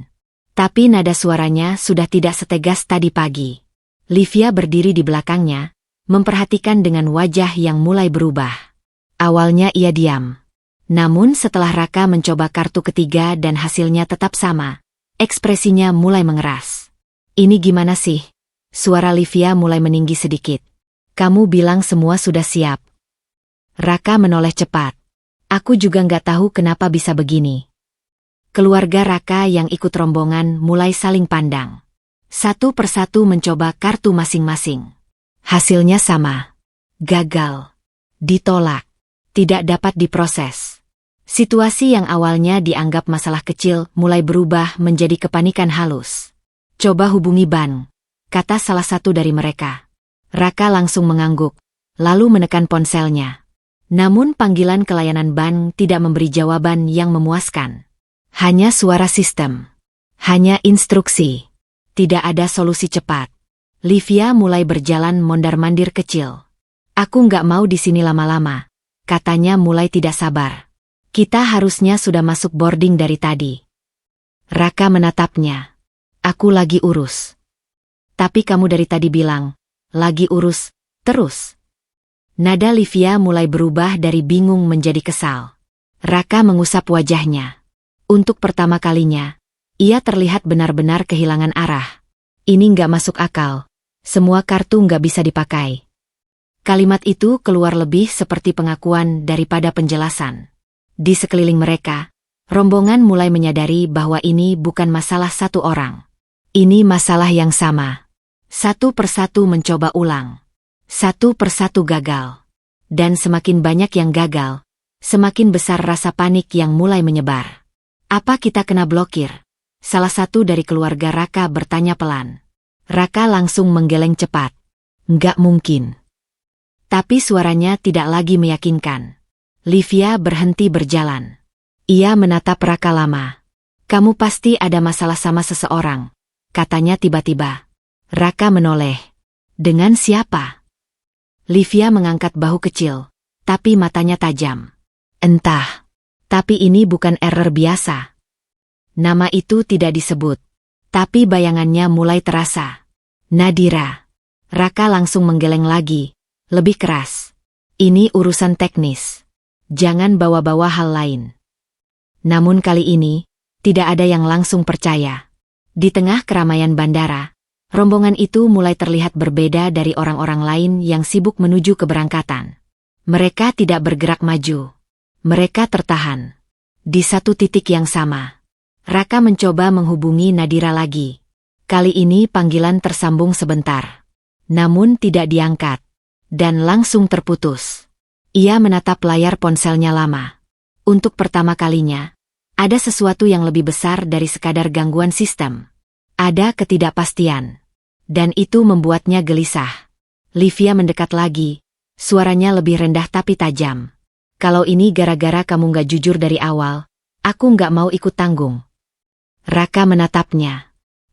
Tapi nada suaranya sudah tidak setegas tadi pagi. Livia berdiri di belakangnya, memperhatikan dengan wajah yang mulai berubah. Awalnya ia diam. Namun setelah Raka mencoba kartu ketiga dan hasilnya tetap sama, ekspresinya mulai mengeras. Ini gimana sih? Suara Livia mulai meninggi sedikit. Kamu bilang semua sudah siap. Raka menoleh cepat. Aku juga nggak tahu kenapa bisa begini. Keluarga Raka yang ikut rombongan mulai saling pandang. Satu persatu mencoba kartu masing-masing. Hasilnya sama. Gagal. Ditolak. tidak dapat diproses. Situasi yang awalnya dianggap masalah kecil mulai berubah menjadi kepanikan halus. "Coba hubungi Ban," kata salah satu dari mereka. Raka langsung mengangguk, lalu menekan ponselnya. Namun panggilan ke layanan Ban tidak memberi jawaban yang memuaskan. Hanya suara sistem. Hanya instruksi. Tidak ada solusi cepat. Livia mulai berjalan mondar-mandir kecil. "Aku nggak mau di sini lama-lama," katanya mulai tidak sabar. "Kita harusnya sudah masuk boarding dari tadi." Raka menatapnya. "Aku lagi urus." "Tapi kamu dari tadi bilang, lagi urus, terus." Nada Livia mulai berubah dari bingung menjadi kesal. Raka mengusap wajahnya. Untuk pertama kalinya, ia terlihat benar-benar kehilangan arah. "Ini nggak masuk akal. Semua kartu nggak bisa dipakai." Kalimat itu keluar lebih seperti pengakuan daripada penjelasan. Di sekeliling mereka, rombongan mulai menyadari bahwa ini bukan masalah satu orang. Ini masalah yang sama. Satu persatu mencoba ulang. Satu persatu gagal. Dan semakin banyak yang gagal, semakin besar rasa panik yang mulai menyebar. "Apa kita kena blokir?" salah satu dari keluarga Raka bertanya pelan. Raka langsung menggeleng cepat. "Nggak mungkin." Tapi suaranya tidak lagi meyakinkan. Livia berhenti berjalan. Ia menatap Raka lama. "Kamu pasti ada masalah sama seseorang," katanya tiba-tiba. Raka menoleh. "Dengan siapa?" Livia mengangkat bahu kecil, tapi matanya tajam. "Entah. Tapi ini bukan error biasa." Nama itu tidak disebut. Tapi bayangannya mulai terasa. "Nadira." Raka langsung menggeleng lagi, lebih keras. "Ini urusan teknis. Jangan bawa-bawa hal lain." Namun kali ini, tidak ada yang langsung percaya. Di tengah keramaian bandara, rombongan itu mulai terlihat berbeda dari orang-orang lain yang sibuk menuju keberangkatan. Mereka tidak bergerak maju. Mereka tertahan. Di satu titik yang sama, Raka mencoba menghubungi Nadira lagi. Kali ini panggilan tersambung sebentar. Namun tidak diangkat. Dan langsung terputus. Ia menatap layar ponselnya lama. Untuk pertama kalinya, ada sesuatu yang lebih besar dari sekadar gangguan sistem. Ada ketidakpastian. Dan itu membuatnya gelisah. Livia mendekat lagi. Suaranya lebih rendah tapi tajam. "Kalau ini gara-gara kamu nggak jujur dari awal, aku nggak mau ikut tanggung." Raka menatapnya.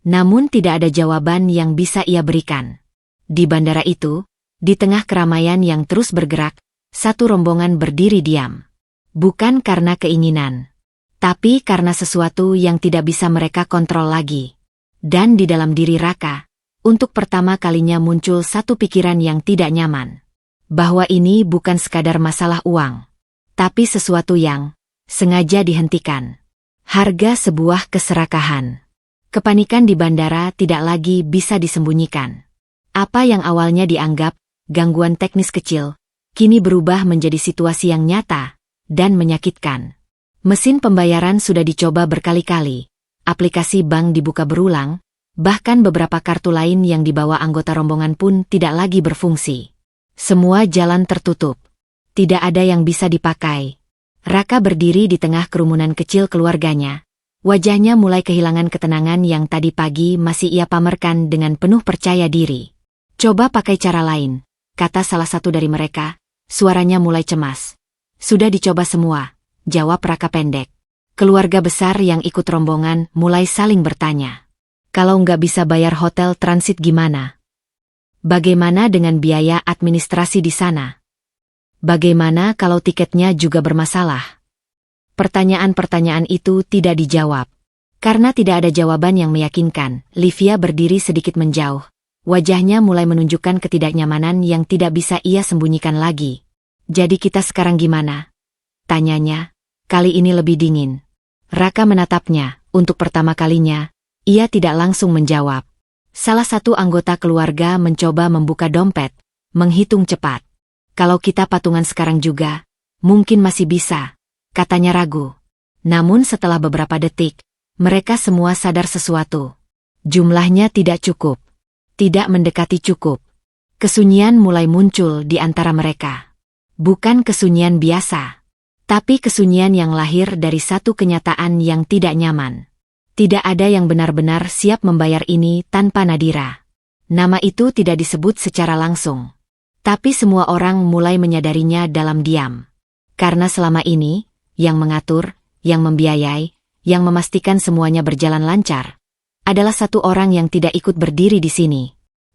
Namun tidak ada jawaban yang bisa ia berikan. Di bandara itu, di tengah keramaian yang terus bergerak, satu rombongan berdiri diam. Bukan karena keinginan, tapi karena sesuatu yang tidak bisa mereka kontrol lagi. Dan di dalam diri Raka, untuk pertama kalinya muncul satu pikiran yang tidak nyaman. Bahwa ini bukan sekadar masalah uang, tapi sesuatu yang sengaja dihentikan. Harga sebuah keserakahan. Kepanikan di bandara tidak lagi bisa disembunyikan. Apa yang awalnya dianggap gangguan teknis kecil, kini berubah menjadi situasi yang nyata dan menyakitkan. Mesin pembayaran sudah dicoba berkali-kali, aplikasi bank dibuka berulang, bahkan beberapa kartu lain yang dibawa anggota rombongan pun tidak lagi berfungsi. Semua jalan tertutup. Tidak ada yang bisa dipakai. Raka berdiri di tengah kerumunan kecil keluarganya. Wajahnya mulai kehilangan ketenangan yang tadi pagi masih ia pamerkan dengan penuh percaya diri. "Coba pakai cara lain," kata salah satu dari mereka. Suaranya mulai cemas. "Sudah dicoba semua," jawab Raka pendek. Keluarga besar yang ikut rombongan mulai saling bertanya. "Kalau nggak bisa bayar hotel transit gimana? Bagaimana dengan biaya administrasi di sana? Bagaimana kalau tiketnya juga bermasalah?" Pertanyaan-pertanyaan itu tidak dijawab. Karena tidak ada jawaban yang meyakinkan, Livia berdiri sedikit menjauh. Wajahnya mulai menunjukkan ketidaknyamanan yang tidak bisa ia sembunyikan lagi. "Jadi kita sekarang gimana?" tanyanya. Kali ini lebih dingin. Raka menatapnya. Untuk pertama kalinya, ia tidak langsung menjawab. Salah satu anggota keluarga mencoba membuka dompet, menghitung cepat. "Kalau kita patungan sekarang juga, mungkin masih bisa," katanya ragu. Namun setelah beberapa detik, mereka semua sadar sesuatu. Jumlahnya tidak cukup. Tidak mendekati cukup. Kesunyian mulai muncul di antara mereka. Bukan kesunyian biasa, tapi kesunyian yang lahir dari satu kenyataan yang tidak nyaman. Tidak ada yang benar-benar siap membayar ini tanpa Nadira. Nama itu tidak disebut secara langsung. Tapi semua orang mulai menyadarinya dalam diam. Karena selama ini, yang mengatur, yang membiayai, yang memastikan semuanya berjalan lancar, adalah satu orang yang tidak ikut berdiri di sini.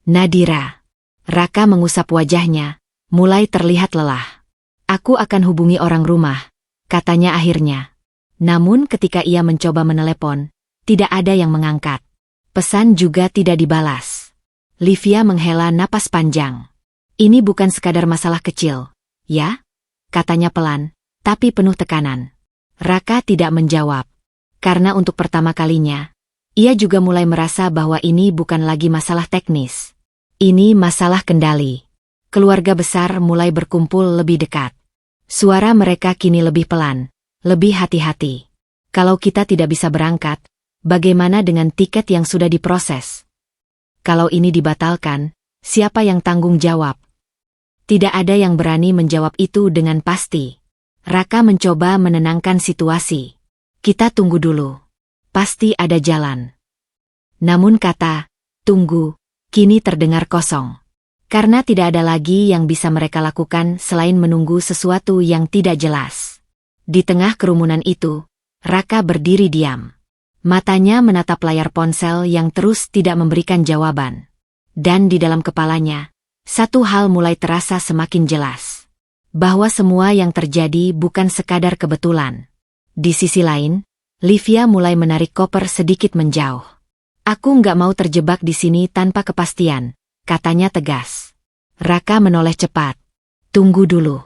Nadira. Raka mengusap wajahnya, mulai terlihat lelah. Aku akan hubungi orang rumah, katanya akhirnya. Namun ketika ia mencoba menelepon, tidak ada yang mengangkat. Pesan juga tidak dibalas. Livia menghela napas panjang. Ini bukan sekadar masalah kecil, ya? Katanya pelan, tapi penuh tekanan. Raka tidak menjawab. Karena untuk pertama kalinya, ia juga mulai merasa bahwa ini bukan lagi masalah teknis. Ini masalah kendali. Keluarga besar mulai berkumpul lebih dekat. Suara mereka kini lebih pelan, lebih hati-hati. Kalau kita tidak bisa berangkat, bagaimana dengan tiket yang sudah diproses? Kalau ini dibatalkan, siapa yang tanggung jawab? Tidak ada yang berani menjawab itu dengan pasti. Raka mencoba menenangkan situasi. Kita tunggu dulu. Pasti ada jalan. Namun kata, tunggu, kini terdengar kosong. Karena tidak ada lagi yang bisa mereka lakukan selain menunggu sesuatu yang tidak jelas. Di tengah kerumunan itu, Raka berdiri diam. Matanya menatap layar ponsel yang terus tidak memberikan jawaban. Dan di dalam kepalanya, satu hal mulai terasa semakin jelas. Bahwa semua yang terjadi bukan sekadar kebetulan. Di sisi lain, Livia mulai menarik koper sedikit menjauh. Aku nggak mau terjebak di sini tanpa kepastian, katanya tegas. Raka menoleh cepat. Tunggu dulu.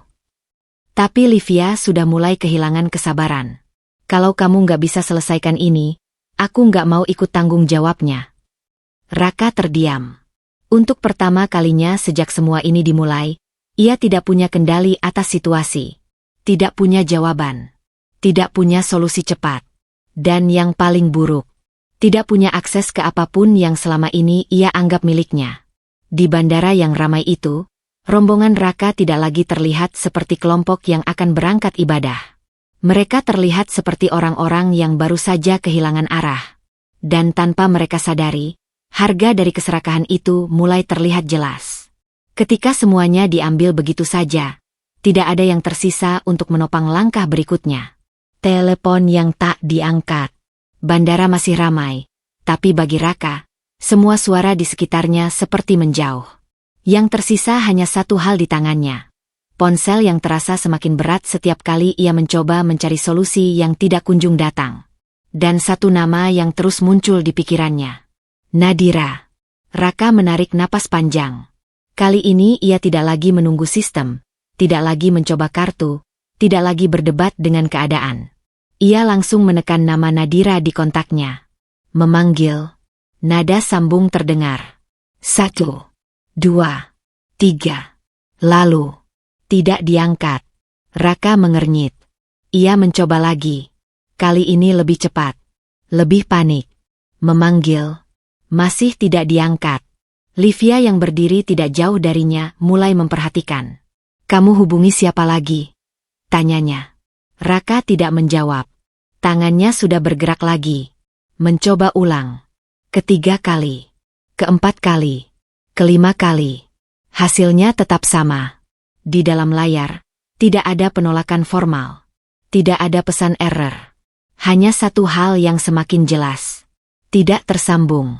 Tapi Livia sudah mulai kehilangan kesabaran. Kalau kamu nggak bisa selesaikan ini, aku nggak mau ikut tanggung jawabnya. Raka terdiam. Untuk pertama kalinya sejak semua ini dimulai, ia tidak punya kendali atas situasi. Tidak punya jawaban. Tidak punya solusi cepat. Dan yang paling buruk, tidak punya akses ke apapun yang selama ini ia anggap miliknya. Di bandara yang ramai itu, rombongan Raka tidak lagi terlihat seperti kelompok yang akan berangkat ibadah. Mereka terlihat seperti orang-orang yang baru saja kehilangan arah. Dan tanpa mereka sadari, harga dari keserakahan itu mulai terlihat jelas. Ketika semuanya diambil begitu saja, tidak ada yang tersisa untuk menopang langkah berikutnya. Telepon yang tak diangkat. Bandara masih ramai, tapi bagi Raka, semua suara di sekitarnya seperti menjauh. Yang tersisa hanya satu hal di tangannya. Ponsel yang terasa semakin berat setiap kali ia mencoba mencari solusi yang tidak kunjung datang. Dan satu nama yang terus muncul di pikirannya. Nadira. Raka menarik napas panjang. Kali ini ia tidak lagi menunggu sistem, tidak lagi mencoba kartu, tidak lagi berdebat dengan keadaan. Ia langsung menekan nama Nadira di kontaknya. Memanggil. Nada sambung terdengar. 1, 2, 3. Lalu. Tidak diangkat. Raka mengernyit. Ia mencoba lagi. Kali ini lebih cepat. Lebih panik. Memanggil. Masih tidak diangkat. Livia yang berdiri tidak jauh darinya mulai memperhatikan. Kamu hubungi siapa lagi? Tanyanya. Raka tidak menjawab. Tangannya sudah bergerak lagi. Mencoba ulang. Ketiga kali. Keempat kali. Kelima kali. Hasilnya tetap sama. Di dalam layar, tidak ada penolakan formal. Tidak ada pesan error. Hanya satu hal yang semakin jelas. Tidak tersambung.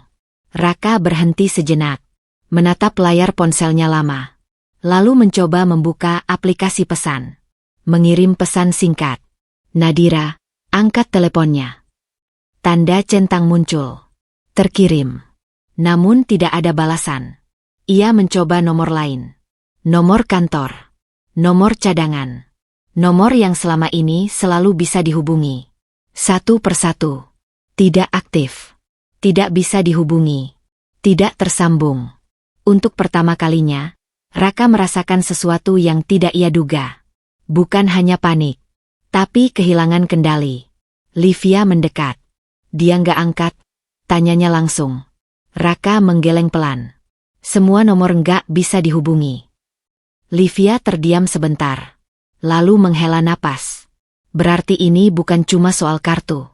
Raka berhenti sejenak. Menatap layar ponselnya lama. Lalu mencoba membuka aplikasi pesan. Mengirim pesan singkat. Nadira, angkat teleponnya. Tanda centang muncul. Terkirim. Namun tidak ada balasan. Ia mencoba nomor lain. Nomor kantor. Nomor cadangan. Nomor yang selama ini selalu bisa dihubungi. Satu persatu. Tidak aktif. Tidak bisa dihubungi. Tidak tersambung. Untuk pertama kalinya, Raka merasakan sesuatu yang tidak ia duga. Bukan hanya panik, tapi kehilangan kendali. Livia mendekat. Dia nggak angkat. Tanyanya langsung. Raka menggeleng pelan. Semua nomor nggak bisa dihubungi. Livia terdiam sebentar. Lalu menghela napas. Berarti ini bukan cuma soal kartu.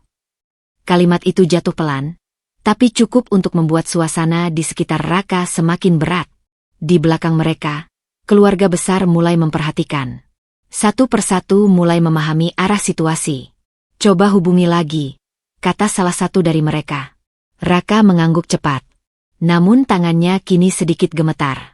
Kalimat itu jatuh pelan, tapi cukup untuk membuat suasana di sekitar Raka semakin berat. Di belakang mereka, keluarga besar mulai memperhatikan. Satu persatu mulai memahami arah situasi. Coba hubungi lagi, kata salah satu dari mereka. Raka mengangguk cepat. Namun tangannya kini sedikit gemetar.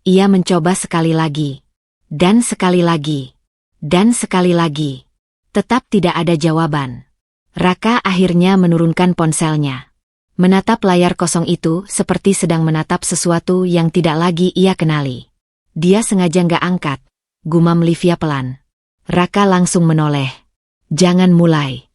Ia mencoba sekali lagi. Dan sekali lagi. Dan sekali lagi. Tetap tidak ada jawaban. Raka akhirnya menurunkan ponselnya. Menatap layar kosong itu seperti sedang menatap sesuatu yang tidak lagi ia kenali. Dia sengaja nggak angkat, gumam Livia pelan. Raka langsung menoleh. Jangan mulai.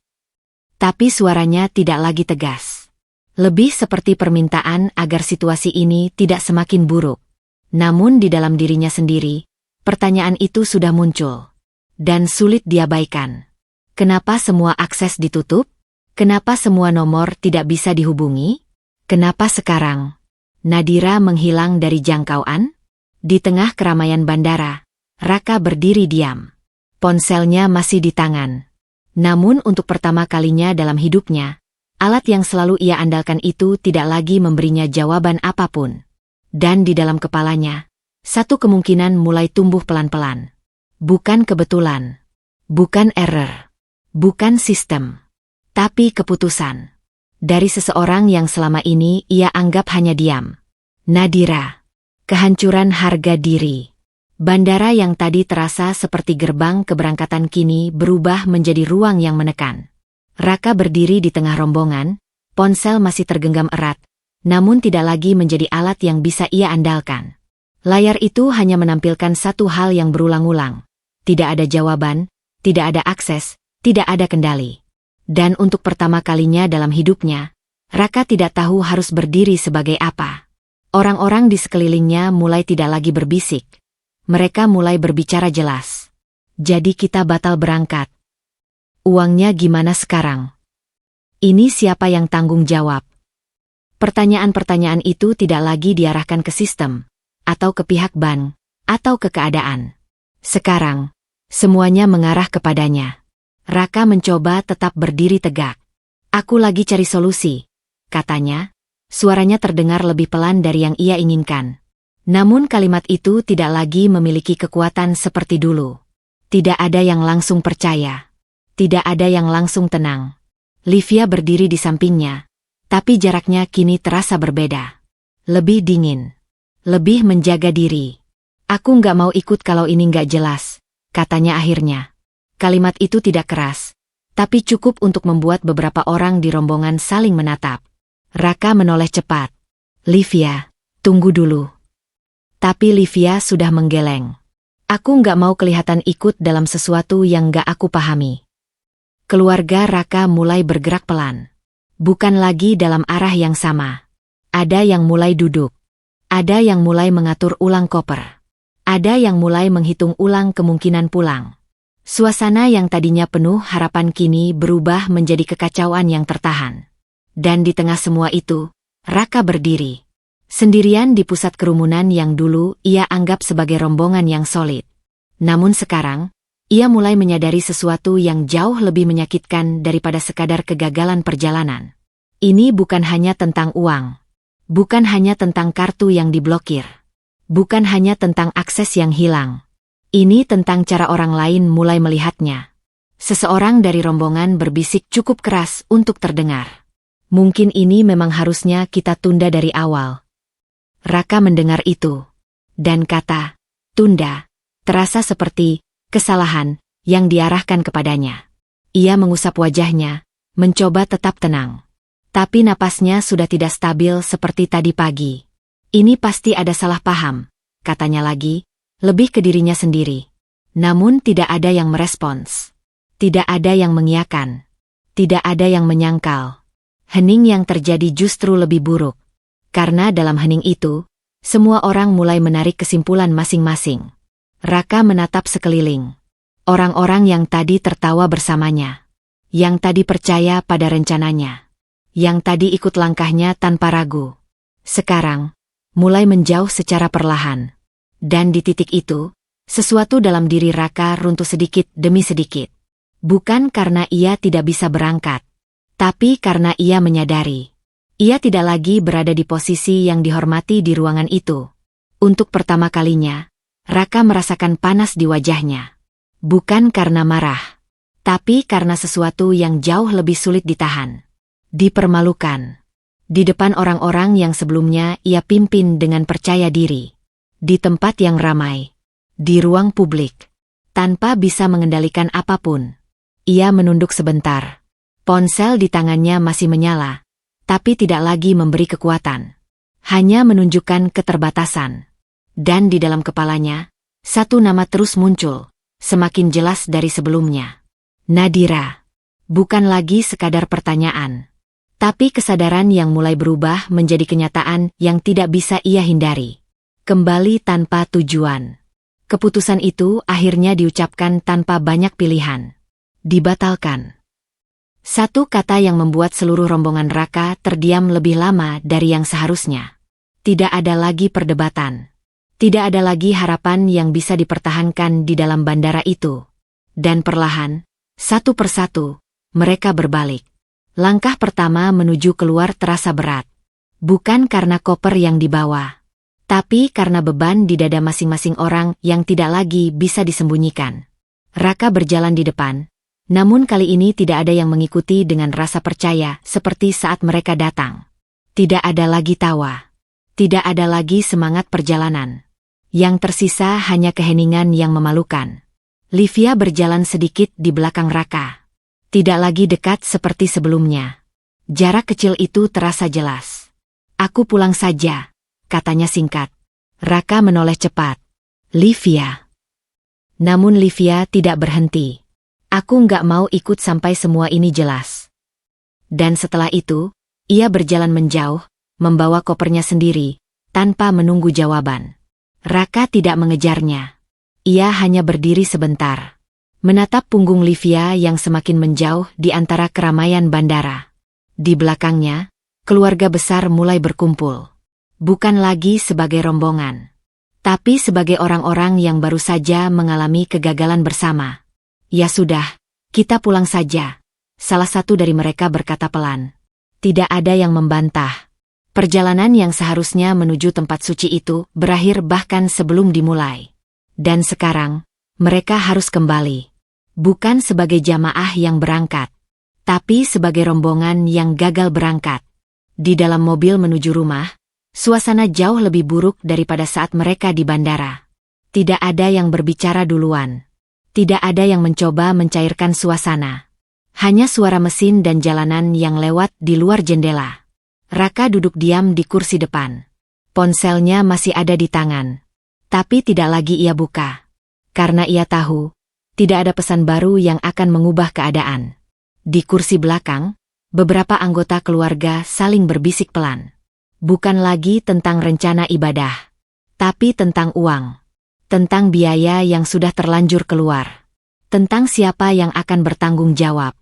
Tapi suaranya tidak lagi tegas. Lebih seperti permintaan agar situasi ini tidak semakin buruk. Namun di dalam dirinya sendiri, pertanyaan itu sudah muncul. Dan sulit diabaikan. Kenapa semua akses ditutup? Kenapa semua nomor tidak bisa dihubungi? Kenapa sekarang Nadira menghilang dari jangkauan? Di tengah keramaian bandara, Raka berdiri diam. Ponselnya masih di tangan. Namun untuk pertama kalinya dalam hidupnya, alat yang selalu ia andalkan itu tidak lagi memberinya jawaban apapun. Dan di dalam kepalanya, satu kemungkinan mulai tumbuh pelan-pelan. Bukan kebetulan. Bukan error. Bukan sistem. Tapi keputusan. Dari seseorang yang selama ini ia anggap hanya diam. Nadira. Kehancuran harga diri. Bandara yang tadi terasa seperti gerbang keberangkatan kini berubah menjadi ruang yang menekan. Raka berdiri di tengah rombongan, ponsel masih tergenggam erat, namun tidak lagi menjadi alat yang bisa ia andalkan. Layar itu hanya menampilkan satu hal yang berulang-ulang. Tidak ada jawaban, tidak ada akses, tidak ada kendali. Dan untuk pertama kalinya dalam hidupnya, Raka tidak tahu harus berdiri sebagai apa. Orang-orang di sekelilingnya mulai tidak lagi berbisik. Mereka mulai berbicara jelas. Jadi kita batal berangkat. Uangnya gimana sekarang? Ini siapa yang tanggung jawab? Pertanyaan-pertanyaan itu tidak lagi diarahkan ke sistem, atau ke pihak bank, atau ke keadaan. Sekarang, semuanya mengarah kepadanya. Raka mencoba tetap berdiri tegak. Aku lagi cari solusi, katanya. Suaranya terdengar lebih pelan dari yang ia inginkan. Namun kalimat itu tidak lagi memiliki kekuatan seperti dulu. Tidak ada yang langsung percaya. Tidak ada yang langsung tenang. Livia berdiri di sampingnya, tapi jaraknya kini terasa berbeda. Lebih dingin. Lebih menjaga diri. Aku nggak mau ikut kalau ini nggak jelas, katanya akhirnya. Kalimat itu tidak keras, tapi cukup untuk membuat beberapa orang di rombongan saling menatap. Raka menoleh cepat. Livia, tunggu dulu. Tapi Livia sudah menggeleng. Aku nggak mau kelihatan ikut dalam sesuatu yang nggak aku pahami. Keluarga Raka mulai bergerak pelan. Bukan lagi dalam arah yang sama. Ada yang mulai duduk. Ada yang mulai mengatur ulang koper. Ada yang mulai menghitung ulang kemungkinan pulang. Suasana yang tadinya penuh harapan kini berubah menjadi kekacauan yang tertahan. Dan di tengah semua itu, Raka berdiri. Sendirian di pusat kerumunan yang dulu ia anggap sebagai rombongan yang solid. Namun sekarang, ia mulai menyadari sesuatu yang jauh lebih menyakitkan daripada sekadar kegagalan perjalanan. Ini bukan hanya tentang uang. Bukan hanya tentang kartu yang diblokir. Bukan hanya tentang akses yang hilang. Ini tentang cara orang lain mulai melihatnya. Seseorang dari rombongan berbisik cukup keras untuk terdengar. Mungkin ini memang harusnya kita tunda dari awal. Raka mendengar itu. Dan kata, tunda, terasa seperti kesalahan yang diarahkan kepadanya. Ia mengusap wajahnya, mencoba tetap tenang. Tapi napasnya sudah tidak stabil seperti tadi pagi. Ini pasti ada salah paham, katanya lagi. Lebih ke dirinya sendiri. Namun tidak ada yang merespons. Tidak ada yang mengiyakan. Tidak ada yang menyangkal. Hening yang terjadi justru lebih buruk. Karena dalam hening itu, semua orang mulai menarik kesimpulan masing-masing. Raka menatap sekeliling. Orang-orang yang tadi tertawa bersamanya. Yang tadi percaya pada rencananya. Yang tadi ikut langkahnya tanpa ragu. Sekarang, mulai menjauh secara perlahan. Dan di titik itu, Sesuatu dalam diri Raka runtuh sedikit demi sedikit. Bukan karena ia tidak bisa berangkat, tapi karena ia menyadari ia tidak lagi berada di posisi yang dihormati di ruangan itu. Untuk pertama kalinya, Raka merasakan panas di wajahnya. Bukan karena marah, tapi karena sesuatu yang jauh lebih sulit ditahan. Dipermalukan. Di depan orang-orang yang sebelumnya ia pimpin dengan percaya diri. Di tempat yang ramai. Di ruang publik. Tanpa bisa mengendalikan apapun. Ia menunduk sebentar. Ponsel di tangannya masih menyala, tapi tidak lagi memberi kekuatan. Hanya menunjukkan keterbatasan. Dan di dalam kepalanya, satu nama terus muncul, semakin jelas dari sebelumnya. Nadira. Bukan lagi sekadar pertanyaan, tapi kesadaran yang mulai berubah menjadi kenyataan yang tidak bisa ia hindari. Kembali tanpa tujuan. Keputusan itu akhirnya diucapkan tanpa banyak pilihan. Dibatalkan. Satu kata yang membuat seluruh rombongan Raka terdiam lebih lama dari yang seharusnya. Tidak ada lagi perdebatan. Tidak ada lagi harapan yang bisa dipertahankan di dalam bandara itu. Dan perlahan, satu persatu, mereka berbalik. Langkah pertama menuju keluar terasa berat. Bukan karena koper yang dibawa, tapi karena beban di dada masing-masing orang yang tidak lagi bisa disembunyikan. Raka berjalan di depan, namun kali ini tidak ada yang mengikuti dengan rasa percaya seperti saat mereka datang. Tidak ada lagi tawa. Tidak ada lagi semangat perjalanan. Yang tersisa hanya keheningan yang memalukan. Livia berjalan sedikit di belakang Raka. Tidak lagi dekat seperti sebelumnya. Jarak kecil itu terasa jelas. "Aku pulang saja," katanya singkat. Raka menoleh cepat. "Livia." Namun Livia tidak berhenti. "Aku nggak mau ikut sampai semua ini jelas." Dan setelah itu, ia berjalan menjauh, membawa kopernya sendiri, tanpa menunggu jawaban. Raka tidak mengejarnya. Ia hanya berdiri sebentar, menatap punggung Livia yang semakin menjauh di antara keramaian bandara. Di belakangnya, keluarga besar mulai berkumpul. Bukan lagi sebagai rombongan, tapi sebagai orang-orang yang baru saja mengalami kegagalan bersama. "Ya sudah, kita pulang saja," salah satu dari mereka berkata pelan. Tidak ada yang membantah. Perjalanan yang seharusnya menuju tempat suci itu berakhir bahkan sebelum dimulai. Dan sekarang, mereka harus kembali. Bukan sebagai jamaah yang berangkat, tapi sebagai rombongan yang gagal berangkat. Di dalam mobil menuju rumah, suasana jauh lebih buruk daripada saat mereka di bandara. Tidak ada yang berbicara duluan. Tidak ada yang mencoba mencairkan suasana. Hanya suara mesin dan jalanan yang lewat di luar jendela. Raka duduk diam di kursi depan. Ponselnya masih ada di tangan. Tapi tidak lagi ia buka. Karena ia tahu, tidak ada pesan baru yang akan mengubah keadaan. Di kursi belakang, beberapa anggota keluarga saling berbisik pelan. Bukan lagi tentang rencana ibadah, tapi tentang uang. Tentang biaya yang sudah terlanjur keluar. Tentang siapa yang akan bertanggung jawab.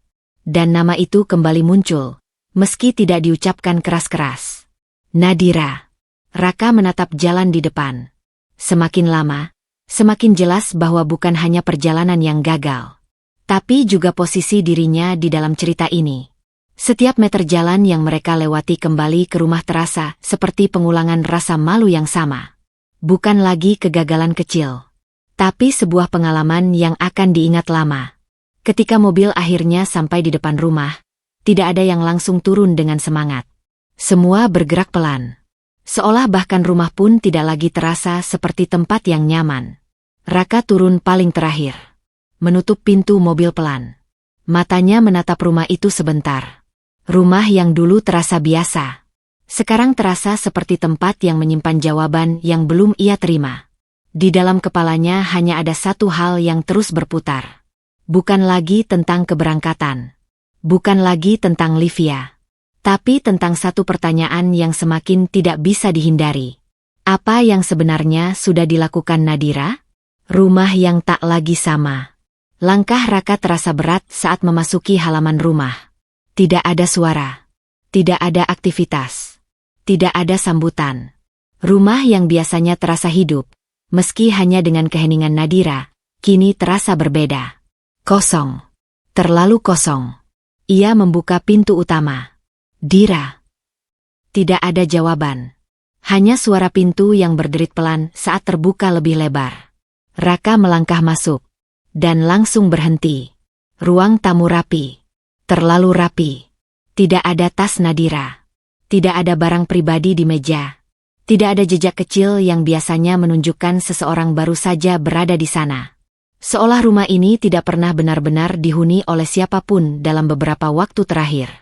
Dan nama itu kembali muncul, meski tidak diucapkan keras-keras. Nadira. Raka menatap jalan di depan. Semakin lama, semakin jelas bahwa bukan hanya perjalanan yang gagal, tapi juga posisi dirinya di dalam cerita ini. Setiap meter jalan yang mereka lewati kembali ke rumah terasa seperti pengulangan rasa malu yang sama. Bukan lagi kegagalan kecil, tapi sebuah pengalaman yang akan diingat lama. Ketika mobil akhirnya sampai di depan rumah, tidak ada yang langsung turun dengan semangat. Semua bergerak pelan. Seolah bahkan rumah pun tidak lagi terasa seperti tempat yang nyaman. Raka turun paling terakhir. Menutup pintu mobil pelan. Matanya menatap rumah itu sebentar. Rumah yang dulu terasa biasa, sekarang terasa seperti tempat yang menyimpan jawaban yang belum ia terima. Di dalam kepalanya hanya ada satu hal yang terus berputar. Bukan lagi tentang keberangkatan. Bukan lagi tentang Livia. Tapi tentang satu pertanyaan yang semakin tidak bisa dihindari. Apa yang sebenarnya sudah dilakukan Nadira? Rumah yang tak lagi sama. Langkah Raka terasa berat saat memasuki halaman rumah. Tidak ada suara. Tidak ada aktivitas. Tidak ada sambutan. Rumah yang biasanya terasa hidup, Meski hanya dengan keheningan Nadira, kini terasa berbeda. Kosong. Terlalu kosong. Ia membuka pintu utama. Dira. Tidak ada jawaban. Hanya suara pintu yang berderit pelan saat terbuka lebih lebar. Raka melangkah masuk. Dan langsung berhenti. Ruang tamu rapi. Terlalu rapi. Tidak ada tas Nadira. Tidak ada barang pribadi di meja. Tidak ada jejak kecil yang biasanya menunjukkan seseorang baru saja berada di sana. Seolah rumah ini tidak pernah benar-benar dihuni oleh siapapun dalam beberapa waktu terakhir.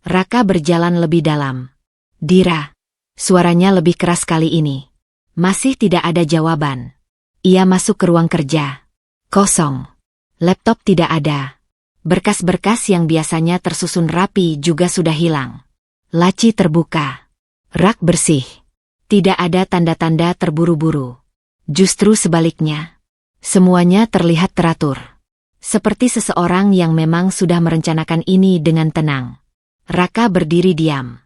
Raka berjalan lebih dalam. Dira. Suaranya lebih keras kali ini. Masih tidak ada jawaban. Ia masuk ke ruang kerja. Kosong. Laptop tidak ada. Berkas-berkas yang biasanya tersusun rapi juga sudah hilang. Laci terbuka. Rak bersih. Tidak ada tanda-tanda terburu-buru. Justru sebaliknya. Semuanya terlihat teratur. Seperti seseorang yang memang sudah merencanakan ini dengan tenang. Raka berdiri diam.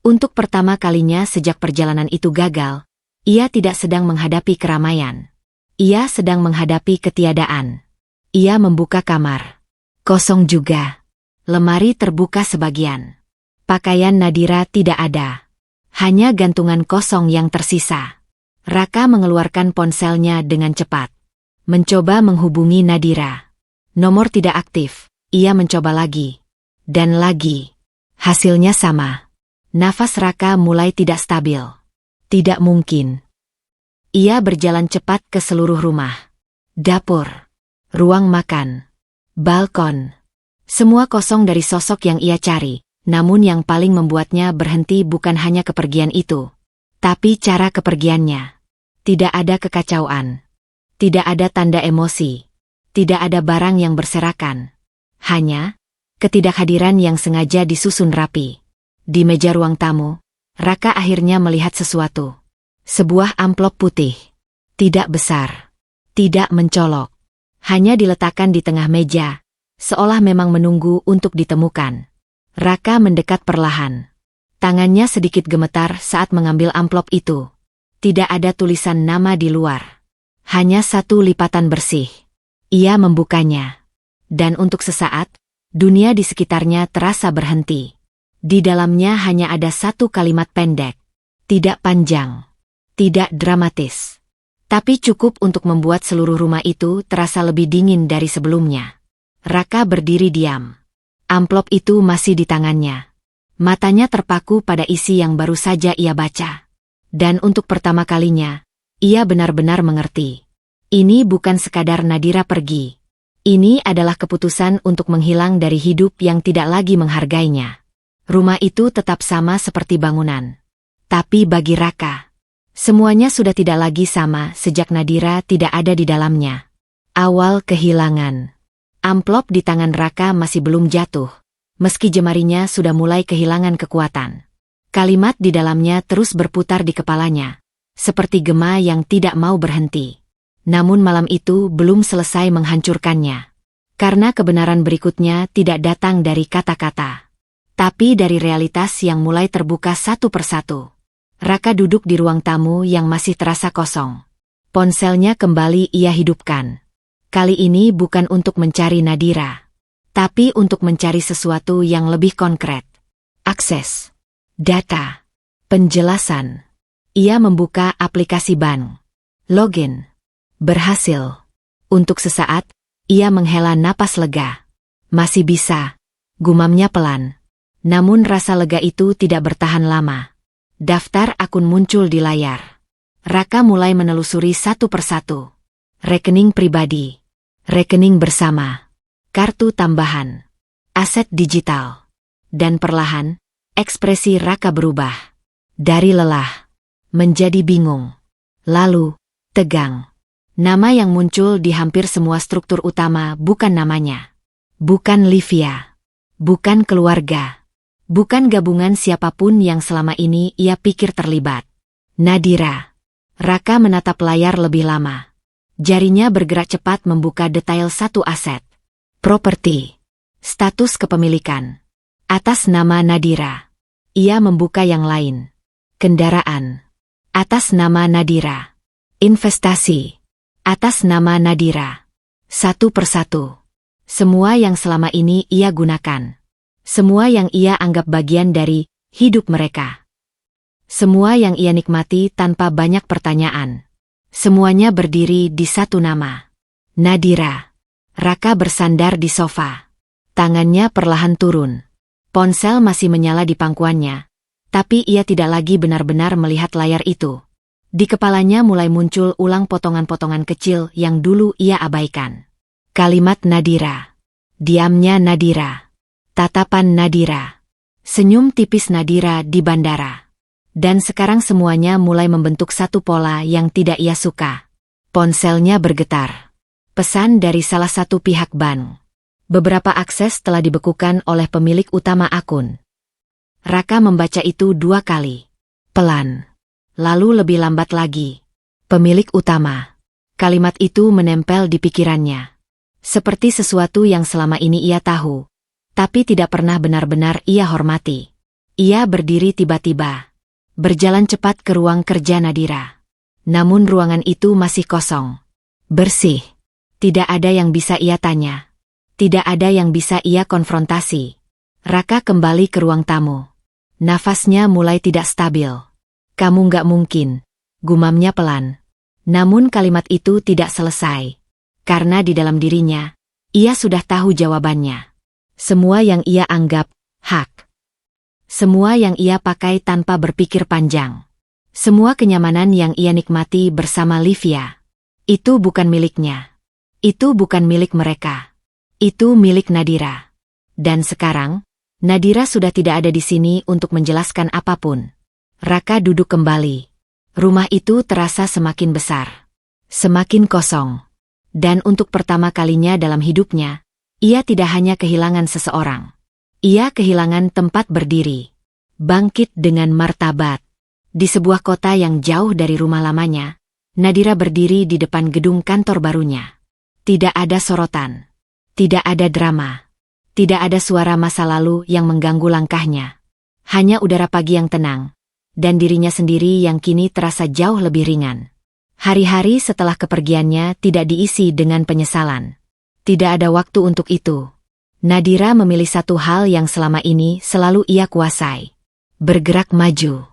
Untuk pertama kalinya sejak perjalanan itu gagal, ia tidak sedang menghadapi keramaian. Ia sedang menghadapi ketiadaan. Ia membuka kamar. Kosong juga. Lemari terbuka sebagian. Pakaian Nadira tidak ada. Hanya gantungan kosong yang tersisa. Raka mengeluarkan ponselnya dengan cepat. Mencoba menghubungi Nadira. Nomor tidak aktif. Ia mencoba lagi. Dan lagi. Hasilnya sama. Nafas Raka mulai tidak stabil. Tidak mungkin. Ia berjalan cepat ke seluruh rumah. Dapur. Ruang makan. Balkon. Semua kosong dari sosok yang ia cari. Namun yang paling membuatnya berhenti bukan hanya kepergian itu. Tapi cara kepergiannya. Tidak ada kekacauan. Tidak ada tanda emosi. Tidak ada barang yang berserakan. Hanya ketidakhadiran yang sengaja disusun rapi. Di meja ruang tamu, Raka akhirnya melihat sesuatu. Sebuah amplop putih. Tidak besar. Tidak mencolok. Hanya diletakkan di tengah meja. Seolah memang menunggu untuk ditemukan. Raka mendekat perlahan. Tangannya sedikit gemetar saat mengambil amplop itu. Tidak ada tulisan nama di luar. Hanya satu lipatan bersih. Ia membukanya. Dan untuk sesaat, dunia di sekitarnya terasa berhenti. Di dalamnya hanya ada satu kalimat pendek. Tidak panjang. Tidak dramatis. Tapi cukup untuk membuat seluruh rumah itu terasa lebih dingin dari sebelumnya. Raka berdiri diam. Amplop itu masih di tangannya. Matanya terpaku pada isi yang baru saja ia baca. Dan untuk pertama kalinya, ia benar-benar mengerti. Ini bukan sekadar Nadira pergi. Ini adalah keputusan untuk menghilang dari hidup yang tidak lagi menghargainya. Rumah itu tetap sama seperti bangunan. Tapi bagi Raka, semuanya sudah tidak lagi sama sejak Nadira tidak ada di dalamnya. Awal kehilangan. Amplop di tangan Raka masih belum jatuh, meski jemarinya sudah mulai kehilangan kekuatan. Kalimat di dalamnya terus berputar di kepalanya, seperti gema yang tidak mau berhenti. Namun malam itu belum selesai menghancurkannya. Karena kebenaran berikutnya tidak datang dari kata-kata, tapi dari realitas yang mulai terbuka satu persatu. Raka duduk di ruang tamu yang masih terasa kosong. Ponselnya kembali ia hidupkan. Kali ini bukan untuk mencari Nadira, tapi untuk mencari sesuatu yang lebih konkret. Akses. Data. Penjelasan. Ia membuka aplikasi bank. Login. Berhasil. Untuk sesaat, ia menghela napas lega. Masih bisa. Gumamnya pelan. Namun rasa lega itu tidak bertahan lama. Daftar akun muncul di layar. Raka mulai menelusuri satu persatu. Rekening pribadi. Rekening bersama, kartu tambahan, aset digital. Dan perlahan, ekspresi Raka berubah. Dari lelah, menjadi bingung. Lalu, tegang. Nama yang muncul di hampir semua struktur utama bukan namanya. Bukan Livia. Bukan keluarga. Bukan gabungan siapapun yang selama ini ia pikir terlibat. Nadira. Raka menatap layar lebih lama. Jarinya bergerak cepat membuka detail satu aset. Properti. Status kepemilikan. Atas nama Nadira. Ia membuka yang lain. Kendaraan. Atas nama Nadira. Investasi. Atas nama Nadira. Satu persatu. Semua yang selama ini ia gunakan. Semua yang ia anggap bagian dari hidup mereka. Semua yang ia nikmati tanpa banyak pertanyaan. Semuanya berdiri di satu nama. Nadira. Raka bersandar di sofa. Tangannya perlahan turun. Ponsel masih menyala di pangkuannya. Tapi ia tidak lagi benar-benar melihat layar itu. Di kepalanya mulai muncul ulang potongan-potongan kecil yang dulu ia abaikan. Kalimat Nadira. Diamnya Nadira. Tatapan Nadira. Senyum tipis Nadira di bandara. Dan sekarang semuanya mulai membentuk satu pola yang tidak ia suka. Ponselnya bergetar. Pesan dari salah satu pihak bank. Beberapa akses telah dibekukan oleh pemilik utama akun. Raka membaca itu 2 kali. Pelan. Lalu lebih lambat lagi. Pemilik utama. Kalimat itu menempel di pikirannya. Seperti sesuatu yang selama ini ia tahu. Tapi tidak pernah benar-benar ia hormati. Ia berdiri tiba-tiba. Berjalan cepat ke ruang kerja Nadira. Namun ruangan itu masih kosong. Bersih. Tidak ada yang bisa ia tanya. Tidak ada yang bisa ia konfrontasi. Raka kembali ke ruang tamu. Nafasnya mulai tidak stabil. Kamu nggak mungkin, gumamnya pelan. Namun kalimat itu tidak selesai. Karena di dalam dirinya, ia sudah tahu jawabannya. Semua yang ia anggap hak. Semua yang ia pakai tanpa berpikir panjang. Semua kenyamanan yang ia nikmati bersama Livia. Itu bukan miliknya. Itu bukan milik mereka. Itu milik Nadira. Dan sekarang, Nadira sudah tidak ada di sini untuk menjelaskan apapun. Raka duduk kembali. Rumah itu terasa semakin besar. Semakin kosong. Dan untuk pertama kalinya dalam hidupnya, ia tidak hanya kehilangan seseorang. Ia kehilangan tempat berdiri. Bangkit dengan martabat. Di sebuah kota yang jauh dari rumah lamanya, Nadira berdiri di depan gedung kantor barunya. Tidak ada sorotan. Tidak ada drama. Tidak ada suara masa lalu yang mengganggu langkahnya. Hanya udara pagi yang tenang. Dan dirinya sendiri yang kini terasa jauh lebih ringan. Hari-hari setelah kepergiannya tidak diisi dengan penyesalan. Tidak ada waktu untuk itu. Nadira memilih satu hal yang selama ini selalu ia kuasai. Bergerak maju.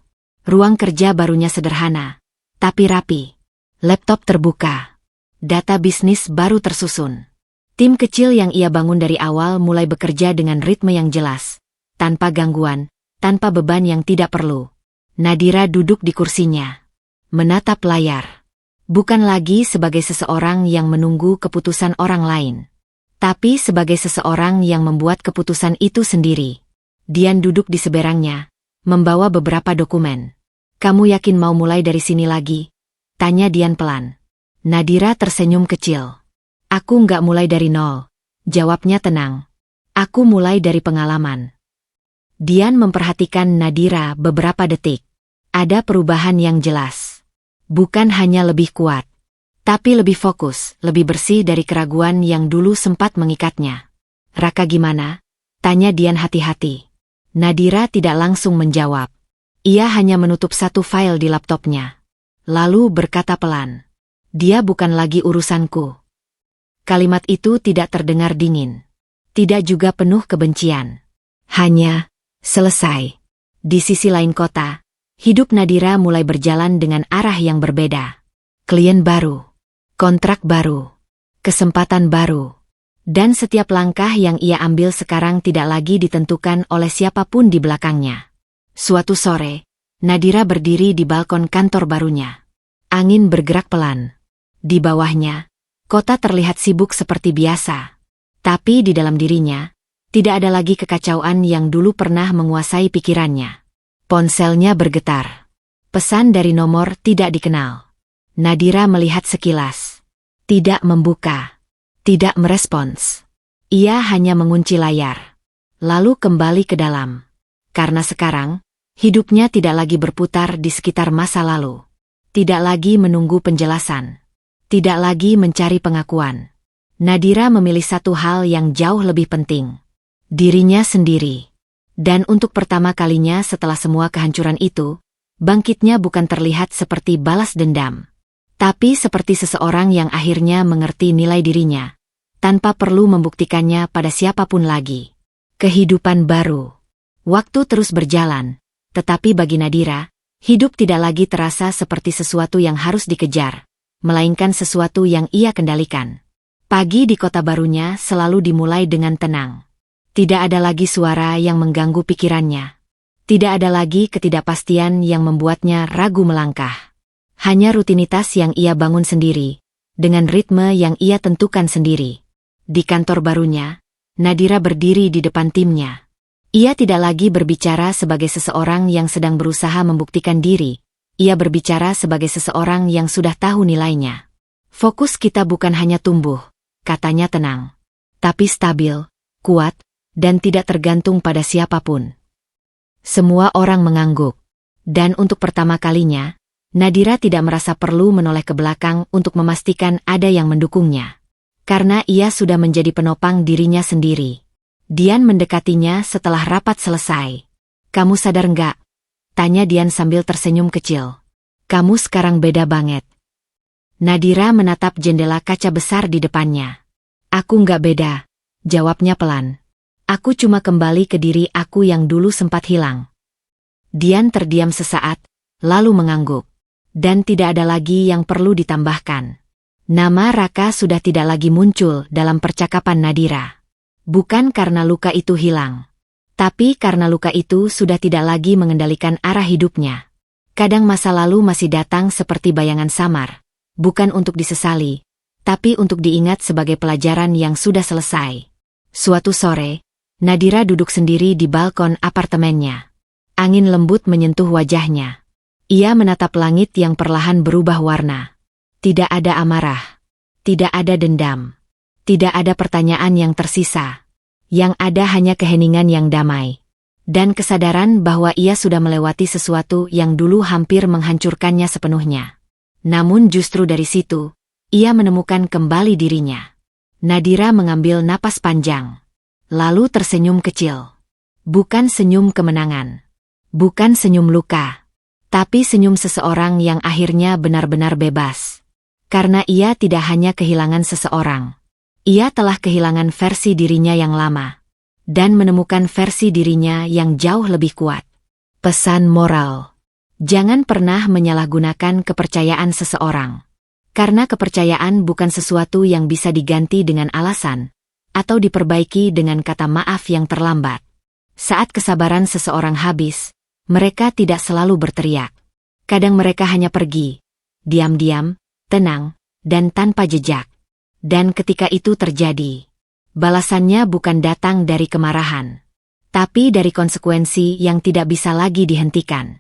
Ruang kerja barunya sederhana, tapi rapi. Laptop terbuka. Data bisnis baru tersusun. Tim kecil yang ia bangun dari awal mulai bekerja dengan ritme yang jelas. Tanpa gangguan, tanpa beban yang tidak perlu. Nadira duduk di kursinya. Menatap layar. Bukan lagi sebagai seseorang yang menunggu keputusan orang lain. Tapi sebagai seseorang yang membuat keputusan itu sendiri. Dian duduk di seberangnya, membawa beberapa dokumen. Kamu yakin mau mulai dari sini lagi? Tanya Dian pelan. Nadira tersenyum kecil. Aku nggak mulai dari nol. Jawabnya tenang. Aku mulai dari pengalaman. Dian memperhatikan Nadira beberapa detik. Ada perubahan yang jelas. Bukan hanya lebih kuat, tapi lebih fokus, lebih bersih dari keraguan yang dulu sempat mengikatnya. Raka gimana? Tanya Dian hati-hati. Nadira tidak langsung menjawab. Ia hanya menutup satu file di laptopnya. Lalu berkata pelan. Dia bukan lagi urusanku. Kalimat itu tidak terdengar dingin. Tidak juga penuh kebencian. Hanya, selesai. Di sisi lain kota, hidup Nadira mulai berjalan dengan arah yang berbeda. Klien baru, kontrak baru, kesempatan baru. Dan setiap langkah yang ia ambil sekarang tidak lagi ditentukan oleh siapapun di belakangnya. Suatu sore, Nadira berdiri di balkon kantor barunya. Angin bergerak pelan. Di bawahnya, kota terlihat sibuk seperti biasa. Tapi di dalam dirinya, tidak ada lagi kekacauan yang dulu pernah menguasai pikirannya. Ponselnya bergetar. Pesan dari nomor tidak dikenal. Nadira melihat sekilas. Tidak membuka. Tidak merespons. Ia hanya mengunci layar. Lalu kembali ke dalam. Karena sekarang, hidupnya tidak lagi berputar di sekitar masa lalu. Tidak lagi menunggu penjelasan. Tidak lagi mencari pengakuan. Nadira memilih satu hal yang jauh lebih penting. Dirinya sendiri. Dan untuk pertama kalinya setelah semua kehancuran itu, bangkitnya bukan terlihat seperti balas dendam. Tapi seperti seseorang yang akhirnya mengerti nilai dirinya, tanpa perlu membuktikannya pada siapapun lagi. Kehidupan baru. Waktu terus berjalan, tetapi bagi Nadira, hidup tidak lagi terasa seperti sesuatu yang harus dikejar, melainkan sesuatu yang ia kendalikan. Pagi di kota barunya selalu dimulai dengan tenang. Tidak ada lagi suara yang mengganggu pikirannya. Tidak ada lagi ketidakpastian yang membuatnya ragu melangkah. Hanya rutinitas yang ia bangun sendiri, dengan ritme yang ia tentukan sendiri. Di kantor barunya, Nadira berdiri di depan timnya. Ia tidak lagi berbicara sebagai seseorang yang sedang berusaha membuktikan diri. Ia berbicara sebagai seseorang yang sudah tahu nilainya. Fokus kita bukan hanya tumbuh, katanya tenang, tapi stabil, kuat, dan tidak tergantung pada siapapun. Semua orang mengangguk. Dan untuk pertama kalinya, Nadira tidak merasa perlu menoleh ke belakang untuk memastikan ada yang mendukungnya. Karena ia sudah menjadi penopang dirinya sendiri. Dian mendekatinya setelah rapat selesai. "Kamu sadar nggak?" tanya Dian sambil tersenyum kecil. "Kamu sekarang beda banget." Nadira menatap jendela kaca besar di depannya. "Aku nggak beda," jawabnya pelan. "Aku cuma kembali ke diri aku yang dulu sempat hilang." Dian terdiam sesaat, lalu mengangguk. Dan tidak ada lagi yang perlu ditambahkan. Nama Raka sudah tidak lagi muncul dalam percakapan Nadira. Bukan karena luka itu hilang, tapi karena luka itu sudah tidak lagi mengendalikan arah hidupnya. Kadang masa lalu masih datang seperti bayangan samar, bukan untuk disesali, tapi untuk diingat sebagai pelajaran yang sudah selesai. Suatu sore, Nadira duduk sendiri di balkon apartemennya. Angin lembut menyentuh wajahnya. Ia menatap langit yang perlahan berubah warna. Tidak ada amarah. Tidak ada dendam. Tidak ada pertanyaan yang tersisa. Yang ada hanya keheningan yang damai. Dan kesadaran bahwa ia sudah melewati sesuatu yang dulu hampir menghancurkannya sepenuhnya. Namun justru dari situ, ia menemukan kembali dirinya. Nadira mengambil napas panjang. Lalu tersenyum kecil. Bukan senyum kemenangan. Bukan senyum luka. Tapi senyum seseorang yang akhirnya benar-benar bebas. Karena ia tidak hanya kehilangan seseorang. Ia telah kehilangan versi dirinya yang lama. Dan menemukan versi dirinya yang jauh lebih kuat. Pesan moral. Jangan pernah menyalahgunakan kepercayaan seseorang. Karena kepercayaan bukan sesuatu yang bisa diganti dengan alasan. Atau diperbaiki dengan kata maaf yang terlambat. Saat kesabaran seseorang habis, mereka tidak selalu berteriak. Kadang mereka hanya pergi. Diam-diam, tenang, dan tanpa jejak. Dan ketika itu terjadi, balasannya bukan datang dari kemarahan, tapi dari konsekuensi yang tidak bisa lagi dihentikan.